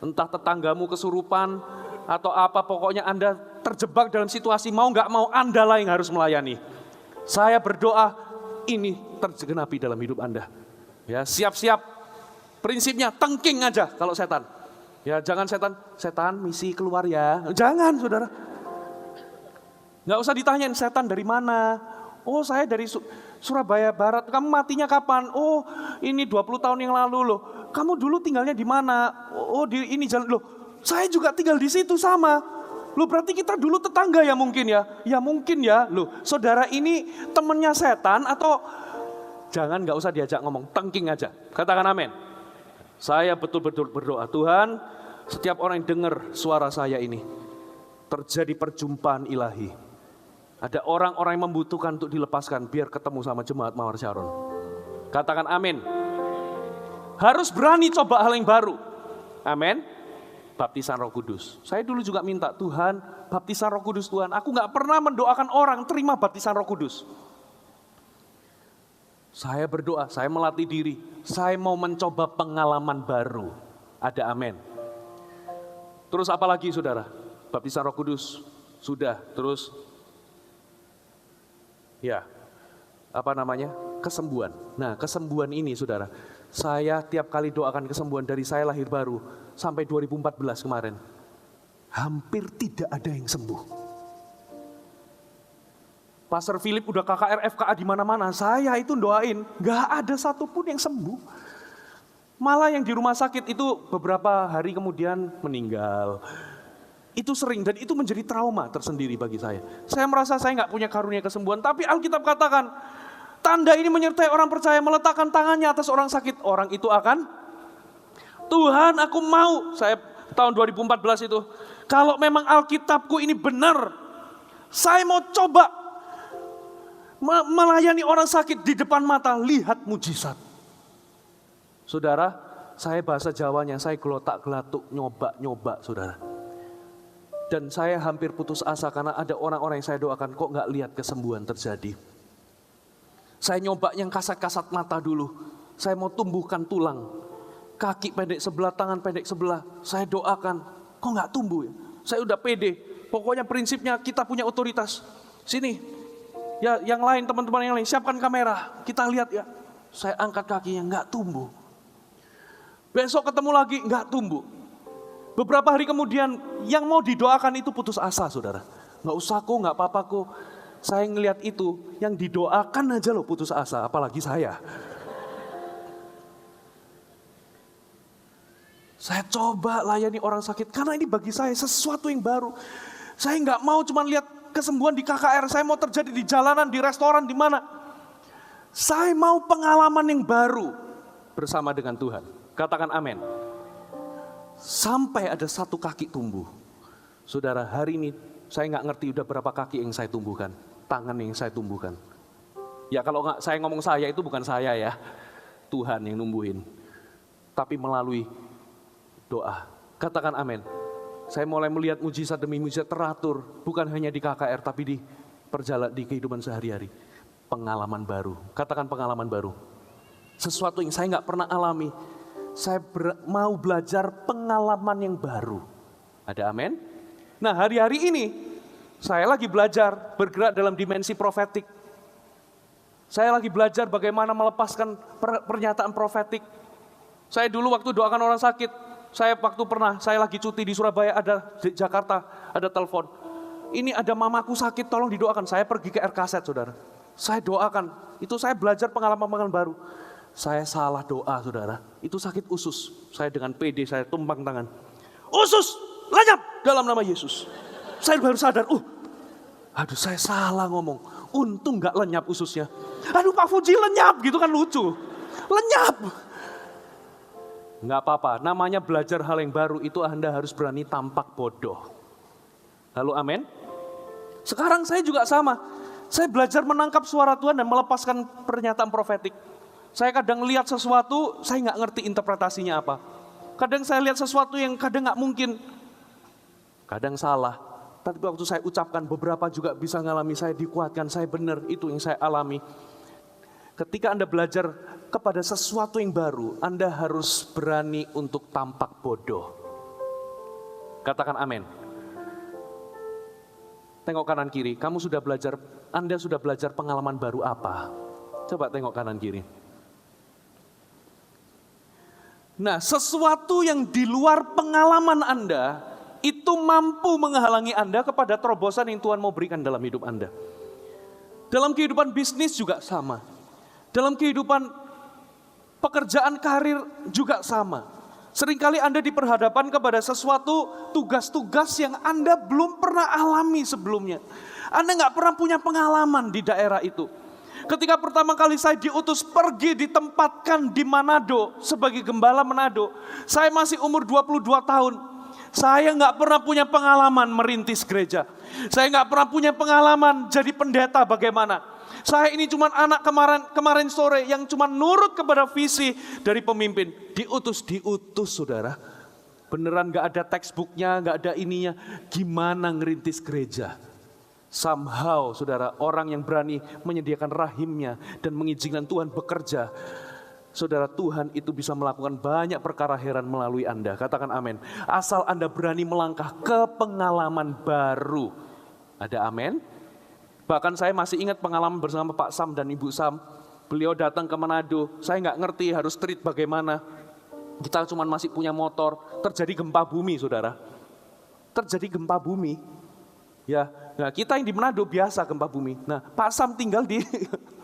entah tetanggamu kesurupan atau apa, pokoknya Anda terjebak dalam situasi mau gak mau Anda lah yang harus melayani. Saya berdoa ini tergenapi dalam hidup Anda. Ya, siap-siap. Prinsipnya tengking aja kalau setan. Ya, jangan setan misi keluar ya. Jangan, saudara. Nggak usah ditanyain setan dari mana. Oh, saya dari Surabaya Barat. Kamu matinya kapan? Oh, ini 20 tahun yang lalu loh. Kamu dulu tinggalnya di mana? Oh, di ini jalan loh. Saya juga tinggal di situ sama. Loh, berarti kita dulu tetangga ya mungkin ya? Ya mungkin ya. Loh, saudara ini temennya setan atau jangan, nggak usah diajak ngomong, tengking aja. Katakan amin. Saya betul-betul berdoa, Tuhan, setiap orang yang dengar suara saya ini, terjadi perjumpaan ilahi. Ada orang-orang yang membutuhkan untuk dilepaskan, biar ketemu sama jemaat Mawar Syaron. Katakan amin. Harus berani coba hal yang baru. Amin. Baptisan Roh Kudus. Saya dulu juga minta, Tuhan, baptisan Roh Kudus Tuhan. Aku gak pernah mendoakan orang terima baptisan Roh Kudus. Saya berdoa, saya melatih diri, saya mau mencoba pengalaman baru. Ada amin. Terus apa lagi saudara? Baptisan Roh Kudus, sudah. Terus, ya, apa namanya? Kesembuhan. Nah, kesembuhan ini saudara, saya tiap kali doakan kesembuhan dari saya lahir baru, sampai 2014 kemarin, hampir tidak ada yang sembuh. Pastor Philip udah KKR, FKA di mana-mana, saya itu doain, gak ada satupun yang sembuh. Malah yang di rumah sakit itu beberapa hari kemudian meninggal. Itu sering dan itu menjadi trauma tersendiri bagi saya. Saya merasa saya gak punya karunia kesembuhan, tapi Alkitab katakan, tanda ini menyertai orang percaya, meletakkan tangannya atas orang sakit, orang itu akan, Tuhan aku mau, saya tahun 2014 itu, kalau memang Alkitabku ini benar, saya mau coba melayani orang sakit di depan mata, lihat mujizat. Saudara, saya bahasa Jawanya, saya gelotak-gelatuk, nyoba-nyoba saudara. Dan saya hampir putus asa karena ada orang-orang yang saya doakan, kok gak lihat kesembuhan terjadi. Saya nyoba yang kasat-kasat mata dulu, saya mau tumbuhkan tulang. Kaki pendek sebelah, tangan pendek sebelah, saya doakan, kok gak tumbuh ya? Saya udah pede, pokoknya prinsipnya kita punya otoritas. Sini. Ya, yang lain, teman-teman yang lain, siapkan kamera. Kita lihat ya. Saya angkat kakinya, enggak tumbuh. Besok ketemu lagi, enggak tumbuh. Beberapa hari kemudian, yang mau didoakan itu putus asa, saudara. Enggak usah kok, enggak apa-apa kok. Saya ngelihat itu, yang didoakan aja loh putus asa, apalagi saya. Saya coba layani orang sakit, karena ini bagi saya sesuatu yang baru. Saya enggak mau cuma lihat kesembuhan di KKR, saya mau terjadi di jalanan, di restoran, di mana. Saya mau pengalaman yang baru bersama dengan Tuhan. Katakan amin. Sampai ada satu kaki tumbuh. Saudara, hari ini saya nggak ngerti udah berapa kaki yang saya tumbuhkan, tangan yang saya tumbuhkan. Ya kalau nggak saya ngomong saya itu bukan saya ya, Tuhan yang numbuhin. Tapi melalui doa. Katakan amin. Saya mulai melihat mujizat demi mujizat teratur, bukan hanya di KKR, tapi di perjalanan di kehidupan sehari-hari. Pengalaman baru, katakan pengalaman baru. Sesuatu yang saya nggak pernah alami, saya mau belajar pengalaman yang baru. Ada amin? Nah hari-hari ini, saya lagi belajar bergerak dalam dimensi profetik. Saya lagi belajar bagaimana melepaskan pernyataan profetik. Saya dulu waktu doakan orang sakit, saya lagi cuti di Surabaya, ada di Jakarta, ada telepon. Ini ada mamaku sakit, tolong didoakan. Saya pergi ke RKZ, saudara. Saya doakan, itu saya belajar pengalaman-pengalaman baru. Saya salah doa, saudara. Itu sakit usus. Saya dengan PD, saya tumpang tangan. Usus, lenyap dalam nama Yesus. Saya baru sadar, aduh saya salah ngomong. Untung gak lenyap ususnya. Aduh Pak Fuji lenyap gitu kan lucu. Lenyap. Gak apa-apa, namanya belajar hal yang baru itu Anda harus berani tampak bodoh. Halo amin. Sekarang saya juga sama. Saya belajar menangkap suara Tuhan dan melepaskan pernyataan profetik. Saya kadang lihat sesuatu, saya gak ngerti interpretasinya apa. Kadang saya lihat sesuatu yang kadang gak mungkin. Kadang salah. Tapi waktu saya ucapkan beberapa juga bisa ngalami, saya dikuatkan, saya benar, itu yang saya alami. Ketika Anda belajar kepada sesuatu yang baru, Anda harus berani untuk tampak bodoh. Katakan amin. Tengok kanan kiri, kamu sudah belajar, Anda sudah belajar pengalaman baru apa? Coba tengok kanan kiri. Nah, sesuatu yang di luar pengalaman Anda, itu mampu menghalangi Anda kepada terobosan yang Tuhan mau berikan dalam hidup Anda. Dalam kehidupan bisnis juga sama. Dalam kehidupan pekerjaan karir juga sama. Seringkali Anda diperhadapkan kepada sesuatu tugas-tugas yang Anda belum pernah alami sebelumnya. Anda gak pernah punya pengalaman di daerah itu. Ketika pertama kali saya diutus pergi ditempatkan di Manado sebagai gembala Manado. Saya masih umur 22 tahun. Saya nggak pernah punya pengalaman merintis gereja. Saya nggak pernah punya pengalaman jadi pendeta bagaimana. Saya ini cuma anak kemarin sore yang cuma nurut kepada visi dari pemimpin. Diutus saudara. Beneran nggak ada textbooknya, nggak ada ininya. Gimana ngerintis gereja? Somehow saudara, orang yang berani menyediakan rahimnya dan mengizinkan Tuhan bekerja. Saudara, Tuhan itu bisa melakukan banyak perkara heran melalui Anda. Katakan amin. Asal Anda berani melangkah ke pengalaman baru. Ada amin? Bahkan saya masih ingat pengalaman bersama Pak Sam dan Ibu Sam. Beliau datang ke Manado. Saya nggak ngerti harus treat bagaimana. Kita cuma masih punya motor. Terjadi gempa bumi, saudara. Terjadi gempa bumi. Ya, nah kita yang di Manado biasa gempa bumi. Nah, Pak Sam tinggal di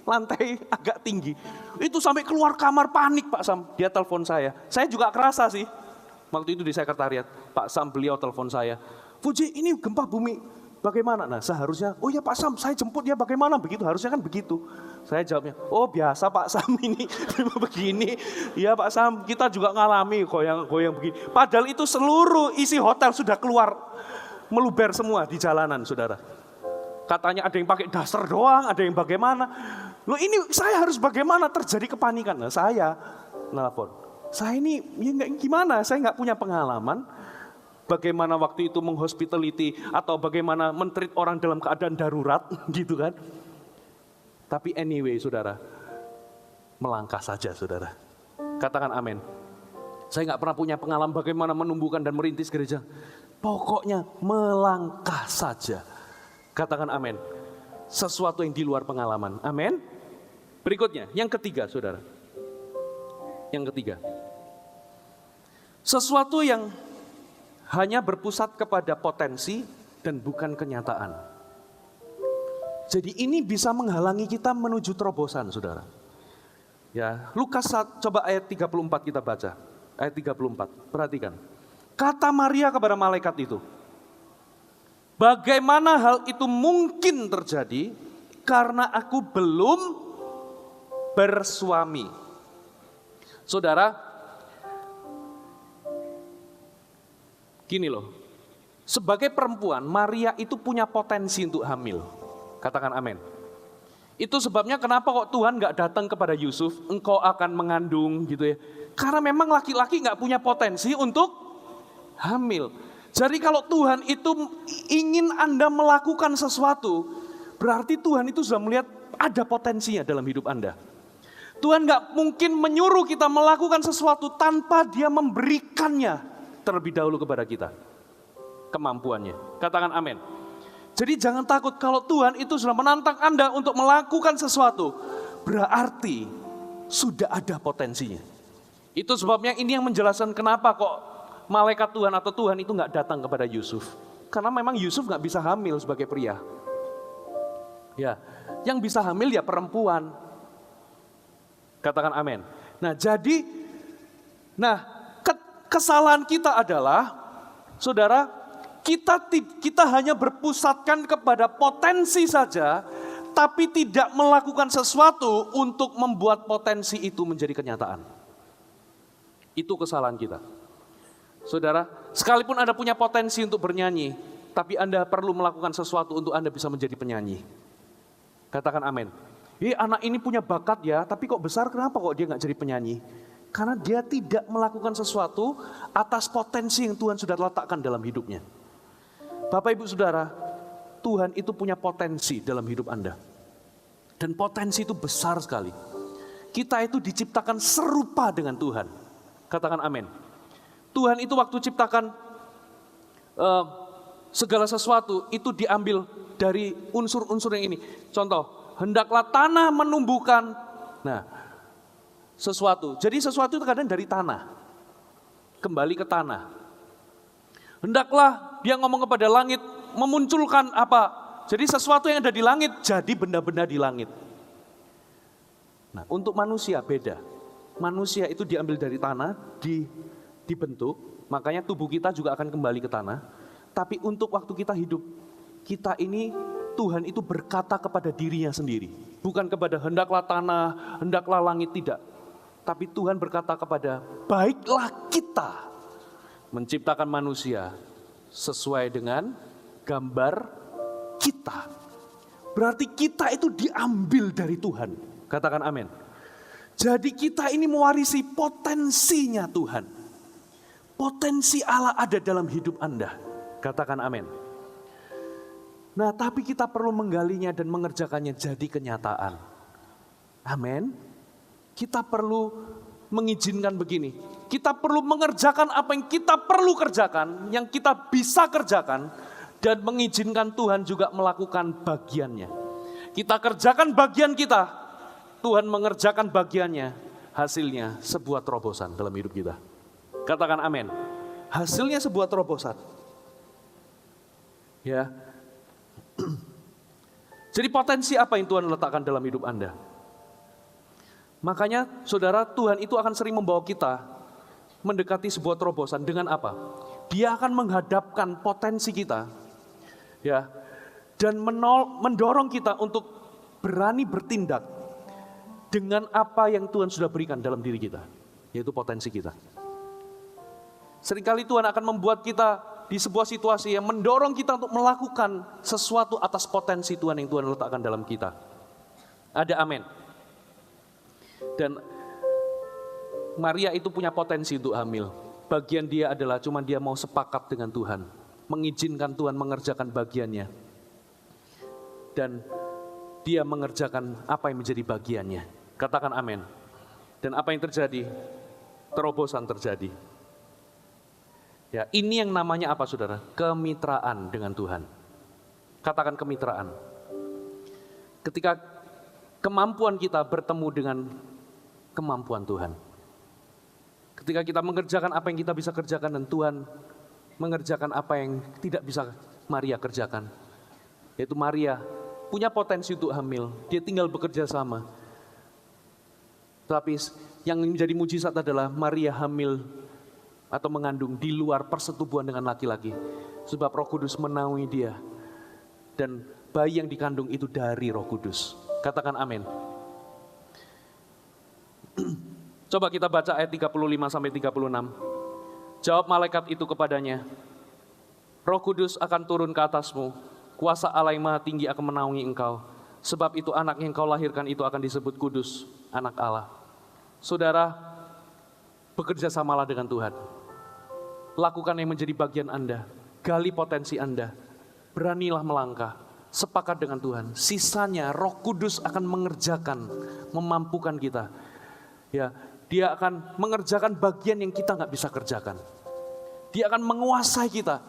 lantai agak tinggi. Itu sampai keluar kamar panik Pak Sam. Dia telepon saya. Saya juga kerasa sih. Waktu itu di sekretariat. Pak Sam beliau telepon saya. Fuji ini gempa bumi. Bagaimana? Nah seharusnya, oh ya Pak Sam saya jemput ya bagaimana? Begitu, harusnya kan begitu. Saya jawabnya, oh biasa Pak Sam ini begini. Ya Pak Sam kita juga ngalami goyang-goyang begini. Padahal itu seluruh isi hotel sudah keluar. Meluber semua di jalanan saudara. Katanya ada yang pakai daster doang, ada yang bagaimana. Loh ini saya harus bagaimana, terjadi kepanikan. Nah saya nelfon. Saya ini ya gimana, saya nggak punya pengalaman. Bagaimana waktu itu menghospitality atau bagaimana men-treat orang dalam keadaan darurat gitu kan. Tapi anyway saudara, melangkah saja saudara. Katakan amin. Saya nggak pernah punya pengalaman bagaimana menumbuhkan dan merintis gereja. Pokoknya melangkah saja. Katakan amin. Sesuatu yang di luar pengalaman. Amin. Berikutnya, yang ketiga saudara. Yang ketiga. Sesuatu yang hanya berpusat kepada potensi dan bukan kenyataan. Jadi ini bisa menghalangi kita menuju terobosan saudara. Ya, Lukas coba ayat 34 kita baca. Ayat 34, perhatikan. Kata Maria kepada malaikat itu, bagaimana hal itu mungkin terjadi karena aku belum bersuami. Saudara, gini loh, sebagai perempuan Maria itu punya potensi untuk hamil. Katakan amin. Itu sebabnya kenapa kok Tuhan gak datang kepada Yusuf, engkau akan mengandung gitu ya. Karena memang laki-laki gak punya potensi untuk hamil. Jadi kalau Tuhan itu ingin Anda melakukan sesuatu, berarti Tuhan itu sudah melihat ada potensinya dalam hidup Anda. Tuhan gak mungkin menyuruh kita melakukan sesuatu tanpa Dia memberikannya terlebih dahulu kepada kita. Kemampuannya. Katakan amin. Jadi jangan takut kalau Tuhan itu sudah menantang Anda untuk melakukan sesuatu. Berarti sudah ada potensinya. Itu sebabnya ini yang menjelaskan kenapa kok malaikat Tuhan atau Tuhan itu gak datang kepada Yusuf. Karena memang Yusuf gak bisa hamil sebagai pria. Ya, yang bisa hamil ya perempuan. Katakan amin. Nah jadi, kesalahan kita adalah, saudara, Kita hanya berpusatkan kepada potensi saja, tapi tidak melakukan sesuatu untuk membuat potensi itu menjadi kenyataan. Itu kesalahan kita. Saudara, sekalipun Anda punya potensi untuk bernyanyi, tapi Anda perlu melakukan sesuatu untuk Anda bisa menjadi penyanyi. Katakan amin. Anak ini punya bakat ya, tapi kok besar, kenapa kok dia nggak jadi penyanyi? Karena dia tidak melakukan sesuatu atas potensi yang Tuhan sudah letakkan dalam hidupnya. Bapak Ibu Saudara, Tuhan itu punya potensi dalam hidup Anda. Dan potensi itu besar sekali. Kita itu diciptakan serupa dengan Tuhan. Katakan amin. Tuhan itu waktu ciptakan segala sesuatu itu diambil dari unsur-unsur yang ini. Contoh, hendaklah tanah menumbuhkan sesuatu. Jadi sesuatu itu kadang dari tanah. Kembali ke tanah. Hendaklah dia ngomong kepada langit, memunculkan apa? Jadi sesuatu yang ada di langit, jadi benda-benda di langit. Nah, untuk manusia beda. Manusia itu diambil dari tanah, dibentuk, makanya tubuh kita juga akan kembali ke tanah. Tapi untuk waktu kita hidup, kita ini Tuhan itu berkata kepada dirinya sendiri. Bukan kepada hendaklah tanah, hendaklah langit, tidak. Tapi Tuhan berkata kepada, baiklah kita menciptakan manusia sesuai dengan gambar kita. Berarti kita itu diambil dari Tuhan. Katakan amin. Jadi kita ini mewarisi potensinya Tuhan. Potensi Allah ada dalam hidup Anda. Katakan amin. Nah, tapi kita perlu menggalinya dan mengerjakannya jadi kenyataan. Amin. Kita perlu mengizinkan begini. Kita perlu mengerjakan apa yang kita perlu kerjakan, yang kita bisa kerjakan, dan mengizinkan Tuhan juga melakukan bagiannya. Kita kerjakan bagian kita, Tuhan mengerjakan bagiannya, hasilnya sebuah terobosan dalam hidup kita. Katakan amin. Hasilnya sebuah terobosan. Ya. Jadi potensi apa yang Tuhan letakkan dalam hidup Anda? Makanya saudara, Tuhan itu akan sering membawa kita mendekati sebuah terobosan dengan apa? Dia akan menghadapkan potensi kita, ya, dan mendorong kita untuk berani bertindak dengan apa yang Tuhan sudah berikan dalam diri kita, yaitu potensi kita. Seringkali Tuhan akan membuat kita di sebuah situasi yang mendorong kita untuk melakukan sesuatu atas potensi Tuhan yang Tuhan letakkan dalam kita. Ada amin. Dan Maria itu punya potensi untuk hamil. Bagian dia adalah cuma dia mau sepakat dengan Tuhan. Mengizinkan Tuhan mengerjakan bagiannya. Dan dia mengerjakan apa yang menjadi bagiannya. Katakan amin. Dan apa yang terjadi? Terobosan terjadi. Ya, ini yang namanya apa saudara? Kemitraan dengan Tuhan. Katakan kemitraan. Ketika kemampuan kita bertemu dengan kemampuan Tuhan. Ketika kita mengerjakan apa yang kita bisa kerjakan dan Tuhan mengerjakan apa yang tidak bisa Maria kerjakan. Yaitu Maria punya potensi untuk hamil, dia tinggal bekerja sama. Tapi yang menjadi mujizat adalah Maria hamil atau mengandung di luar persetubuhan dengan laki-laki. Sebab Roh Kudus menaungi dia. Dan bayi yang dikandung itu dari Roh Kudus. Katakan amin. Coba kita baca ayat 35 sampai 36. Jawab malaikat itu kepadanya, Roh Kudus akan turun ke atasmu, kuasa Allah yang Maha Tinggi akan menaungi engkau. Sebab itu anak yang kau lahirkan itu akan disebut kudus, anak Allah. Saudara, bekerja samalah dengan Tuhan. Lakukan yang menjadi bagian Anda, gali potensi Anda, beranilah melangkah, sepakat dengan Tuhan. Sisanya Roh Kudus akan mengerjakan, memampukan kita. Ya, dia akan mengerjakan bagian yang kita nggak bisa kerjakan. Dia akan menguasai kita.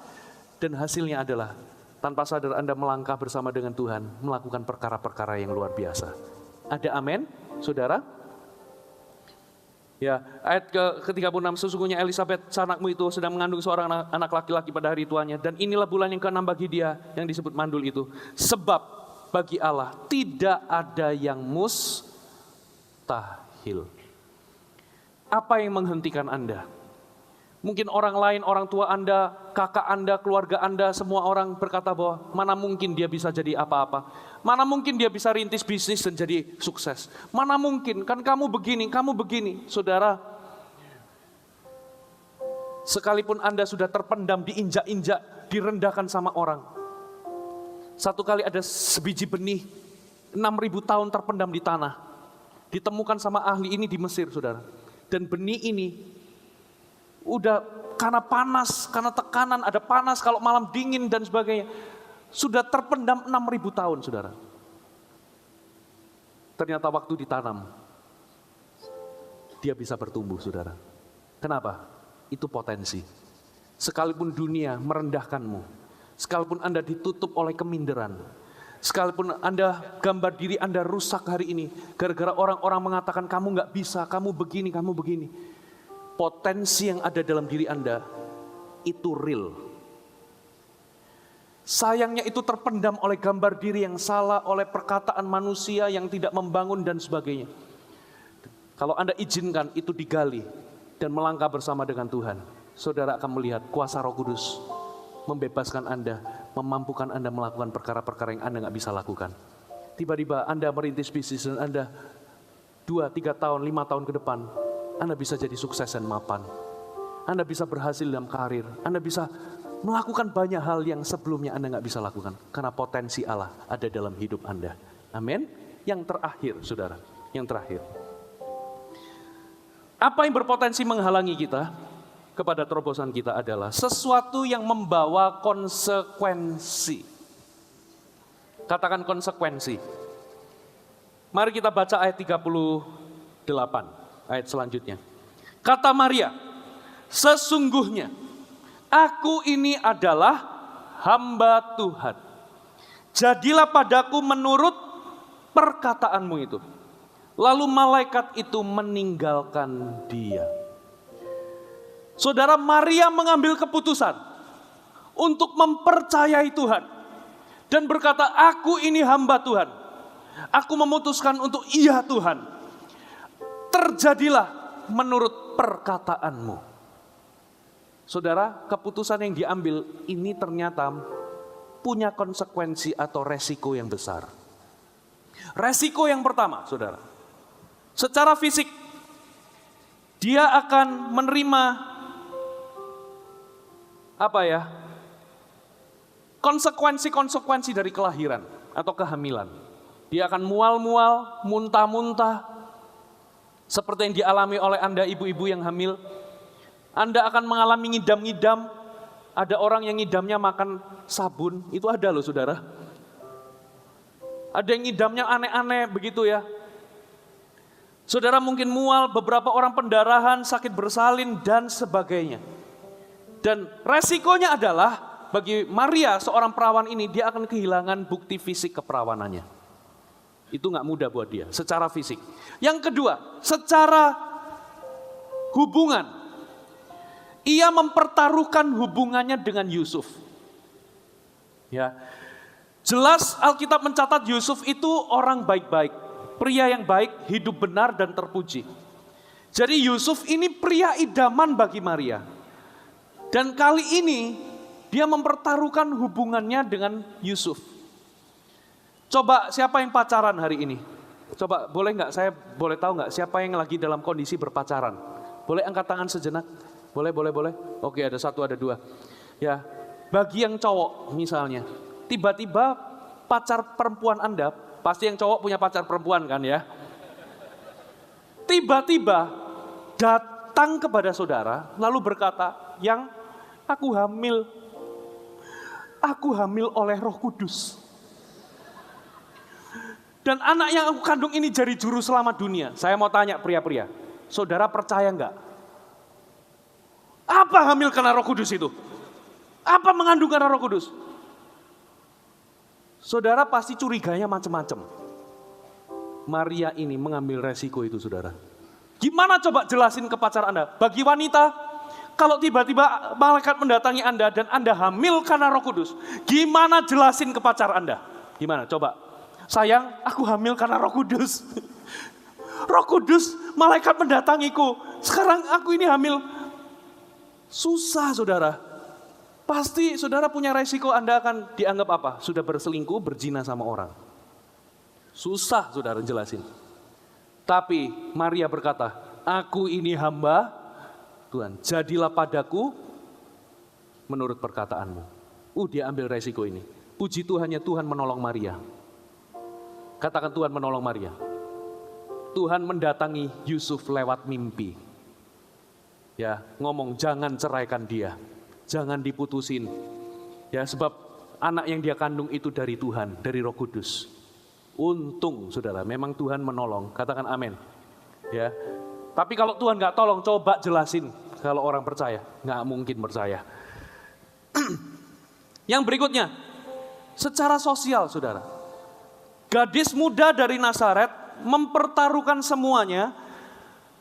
Dan hasilnya adalah tanpa sadar Anda melangkah bersama dengan Tuhan, melakukan perkara-perkara yang luar biasa. Ada amin, saudara? Ya, ayat ke-36, sesungguhnya Elisabet sanakmu itu sedang mengandung seorang anak laki-laki pada hari tuanya, dan inilah bulan yang ke-6 bagi dia yang disebut mandul itu. Sebab bagi Allah tidak ada yang mustahil. Apa yang menghentikan Anda? Mungkin orang lain, orang tua Anda, kakak Anda, keluarga Anda, semua orang berkata bahwa mana mungkin dia bisa jadi apa-apa. Mana mungkin dia bisa rintis bisnis dan jadi sukses. Mana mungkin, kan kamu begini. Saudara, sekalipun Anda sudah terpendam, diinjak-injak, direndahkan sama orang. Satu kali ada sebiji benih, 6.000 tahun terpendam di tanah. Ditemukan sama ahli ini di Mesir, saudara. Dan benih ini udah karena panas, karena tekanan, ada panas, kalau malam dingin dan sebagainya. Sudah terpendam 6.000 tahun, saudara. Ternyata waktu ditanam, dia bisa bertumbuh, saudara. Kenapa? Itu potensi. Sekalipun dunia merendahkanmu, sekalipun Anda ditutup oleh keminderan, sekalipun Anda, gambar diri Anda rusak hari ini, gara-gara orang-orang mengatakan kamu gak bisa, kamu begini. Potensi yang ada dalam diri Anda, itu real. Sayangnya itu terpendam oleh gambar diri yang salah, oleh perkataan manusia yang tidak membangun dan sebagainya. Kalau Anda izinkan itu digali dan melangkah bersama dengan Tuhan, saudara akan melihat kuasa Roh Kudus membebaskan Anda, memampukan Anda melakukan perkara-perkara yang Anda gak bisa lakukan. Tiba-tiba Anda merintis bisnis dan Anda 2, 3 tahun, 5 tahun ke depan, Anda bisa jadi sukses dan mapan. Anda bisa berhasil dalam karir. Anda bisa melakukan banyak hal yang sebelumnya Anda nggak bisa lakukan. Karena potensi Allah ada dalam hidup Anda. Amin. Yang terakhir, saudara. Yang terakhir. Apa yang berpotensi menghalangi kita kepada terobosan kita adalah sesuatu yang membawa konsekuensi. Katakan konsekuensi. Mari kita baca ayat 38. Ayat selanjutnya. Kata Maria, sesungguhnya aku ini adalah hamba Tuhan. Jadilah padaku menurut perkataanmu itu. Lalu malaikat itu meninggalkan dia. Saudara, Maria mengambil keputusan untuk mempercayai Tuhan. Dan berkata, aku ini hamba Tuhan. Aku memutuskan untuk iya Tuhan. Terjadilah menurut perkataanmu. Saudara, keputusan yang diambil ini ternyata punya konsekuensi atau resiko yang besar. Resiko yang pertama, saudara. Secara fisik, dia akan menerima konsekuensi dari kelahiran atau kehamilan. Dia akan mual-mual, muntah-muntah, seperti yang dialami oleh Anda ibu-ibu yang hamil. Anda akan mengalami ngidam-ngidam. Ada orang yang ngidamnya makan sabun. Itu ada loh, saudara. Ada yang ngidamnya aneh-aneh begitu ya. Saudara mungkin mual, beberapa orang pendarahan, sakit bersalin dan sebagainya. Dan resikonya adalah bagi Maria, seorang perawan ini, dia akan kehilangan bukti fisik keperawanannya. Itu gak mudah buat dia, secara fisik. Yang kedua, secara hubungan. Ia mempertaruhkan hubungannya dengan Yusuf. Ya, jelas Alkitab mencatat Yusuf itu orang baik-baik. Pria yang baik, hidup benar dan terpuji. Jadi Yusuf ini pria idaman bagi Maria. Dan kali ini dia mempertaruhkan hubungannya dengan Yusuf. Coba siapa yang pacaran hari ini? Coba boleh nggak, saya boleh tahu nggak siapa yang lagi dalam kondisi berpacaran? Boleh angkat tangan sejenak? Boleh. Oke, ada 1, ada 2. Ya, bagi yang cowok misalnya, tiba-tiba pacar perempuan Anda, pasti yang cowok punya pacar perempuan kan ya? Tiba-tiba datang kepada saudara, lalu berkata, yang aku hamil oleh Roh Kudus. Dan anak yang aku kandung ini jadi juru selamat dunia. Saya mau tanya pria-pria, saudara percaya enggak? Apa hamil karena Roh Kudus itu? Apa mengandung karena Roh Kudus? Saudara pasti curiganya macam-macam. Maria ini mengambil resiko itu, saudara. Gimana coba jelasin ke pacar Anda? Bagi wanita, kalau tiba-tiba malaikat mendatangi Anda dan Anda hamil karena Roh Kudus, gimana jelasin ke pacar Anda? Gimana? Coba. Sayang, aku hamil karena Roh Kudus. Roh Kudus, malaikat mendatangiku. Sekarang aku ini hamil. Susah saudara. Pasti saudara punya resiko Anda akan dianggap apa? Sudah berselingkuh, berzina sama orang. Susah saudara jelasin. Tapi Maria berkata, aku ini hamba Tuhan, jadilah padaku menurut perkataanmu. Dia ambil resiko ini. Puji Tuhannya Tuhan menolong Maria. Katakan Tuhan menolong Maria. Tuhan mendatangi Yusuf lewat mimpi. Ya, ngomong jangan ceraikan dia. Jangan diputusin. Ya, sebab anak yang dia kandung itu dari Tuhan, dari Roh Kudus. Untung saudara, memang Tuhan menolong. Katakan amin. Ya. Tapi kalau Tuhan nggak tolong, coba jelasin. Kalau orang percaya, nggak mungkin percaya. Yang berikutnya, secara sosial saudara. Gadis muda dari Nazaret mempertaruhkan semuanya.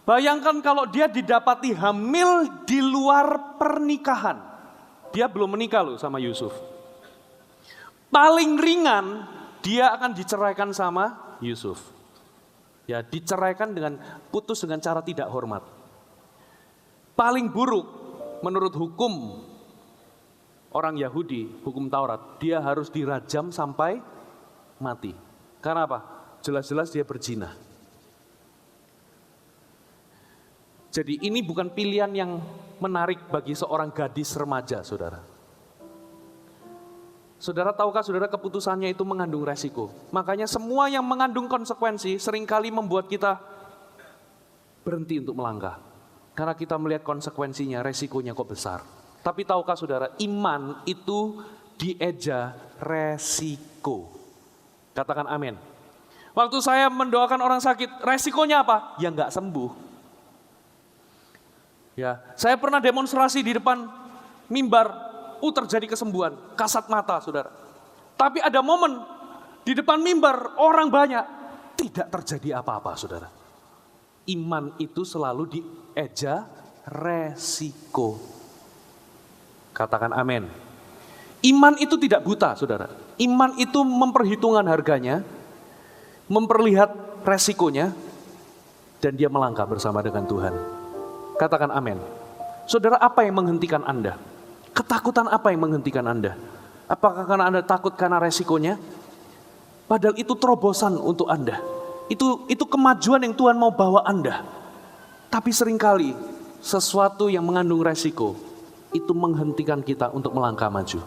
Bayangkan kalau dia didapati hamil di luar pernikahan. Dia belum menikah loh sama Yusuf. Paling ringan dia akan diceraikan sama Yusuf. Ya, diceraikan dengan putus dengan cara tidak hormat. Paling buruk menurut hukum orang Yahudi, hukum Taurat, dia harus dirajam sampai mati. Karena apa? Jelas-jelas dia berzina. Jadi ini bukan pilihan yang menarik bagi seorang gadis remaja, saudara. Saudara tahukah saudara keputusannya itu mengandung resiko. Makanya semua yang mengandung konsekuensi seringkali membuat kita berhenti untuk melangkah. Karena kita melihat konsekuensinya, resikonya kok besar. Tapi tahukah saudara, iman itu dieja resiko. Katakan amin. Waktu saya mendoakan orang sakit, resikonya apa? Ya nggak sembuh. Ya, saya pernah demonstrasi di depan mimbar, terjadi kesembuhan, kasat mata saudara. Tapi ada momen di depan mimbar orang banyak, tidak terjadi apa-apa saudara. Iman itu selalu dieja resiko. Katakan amin. Iman itu tidak buta saudara. Iman itu memperhitungkan harganya, memperlihat resikonya, dan dia melangkah bersama dengan Tuhan. Katakan amin. Saudara, apa yang menghentikan Anda? Ketakutan apa yang menghentikan Anda? Apakah karena Anda takut karena resikonya? Padahal itu terobosan untuk Anda. Itu kemajuan yang Tuhan mau bawa Anda. Tapi seringkali sesuatu yang mengandung resiko itu menghentikan kita untuk melangkah maju.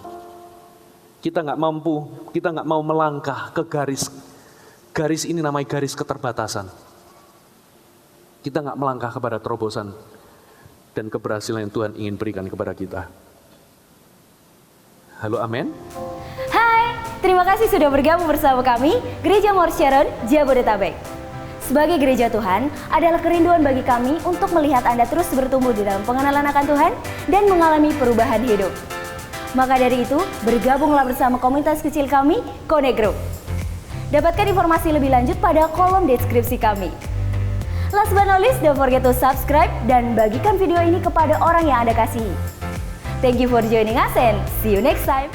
Kita nggak mampu, kita nggak mau melangkah ke garis ini namanya garis keterbatasan. Kita nggak melangkah kepada terobosan dan keberhasilan yang Tuhan ingin berikan kepada kita. Halo, amin. Hai, terima kasih sudah bergabung bersama kami, Gereja Mount Sharon, Jabodetabek. Sebagai gereja Tuhan, adalah kerinduan bagi kami untuk melihat Anda terus bertumbuh di dalam pengenalan akan Tuhan dan mengalami perubahan hidup. Maka dari itu, bergabunglah bersama komunitas kecil kami, Connect Group. Dapatkan informasi lebih lanjut pada kolom deskripsi kami. Last but not least, don't forget to subscribe dan bagikan video ini kepada orang yang Anda kasihi. Thank you for joining us and see you next time.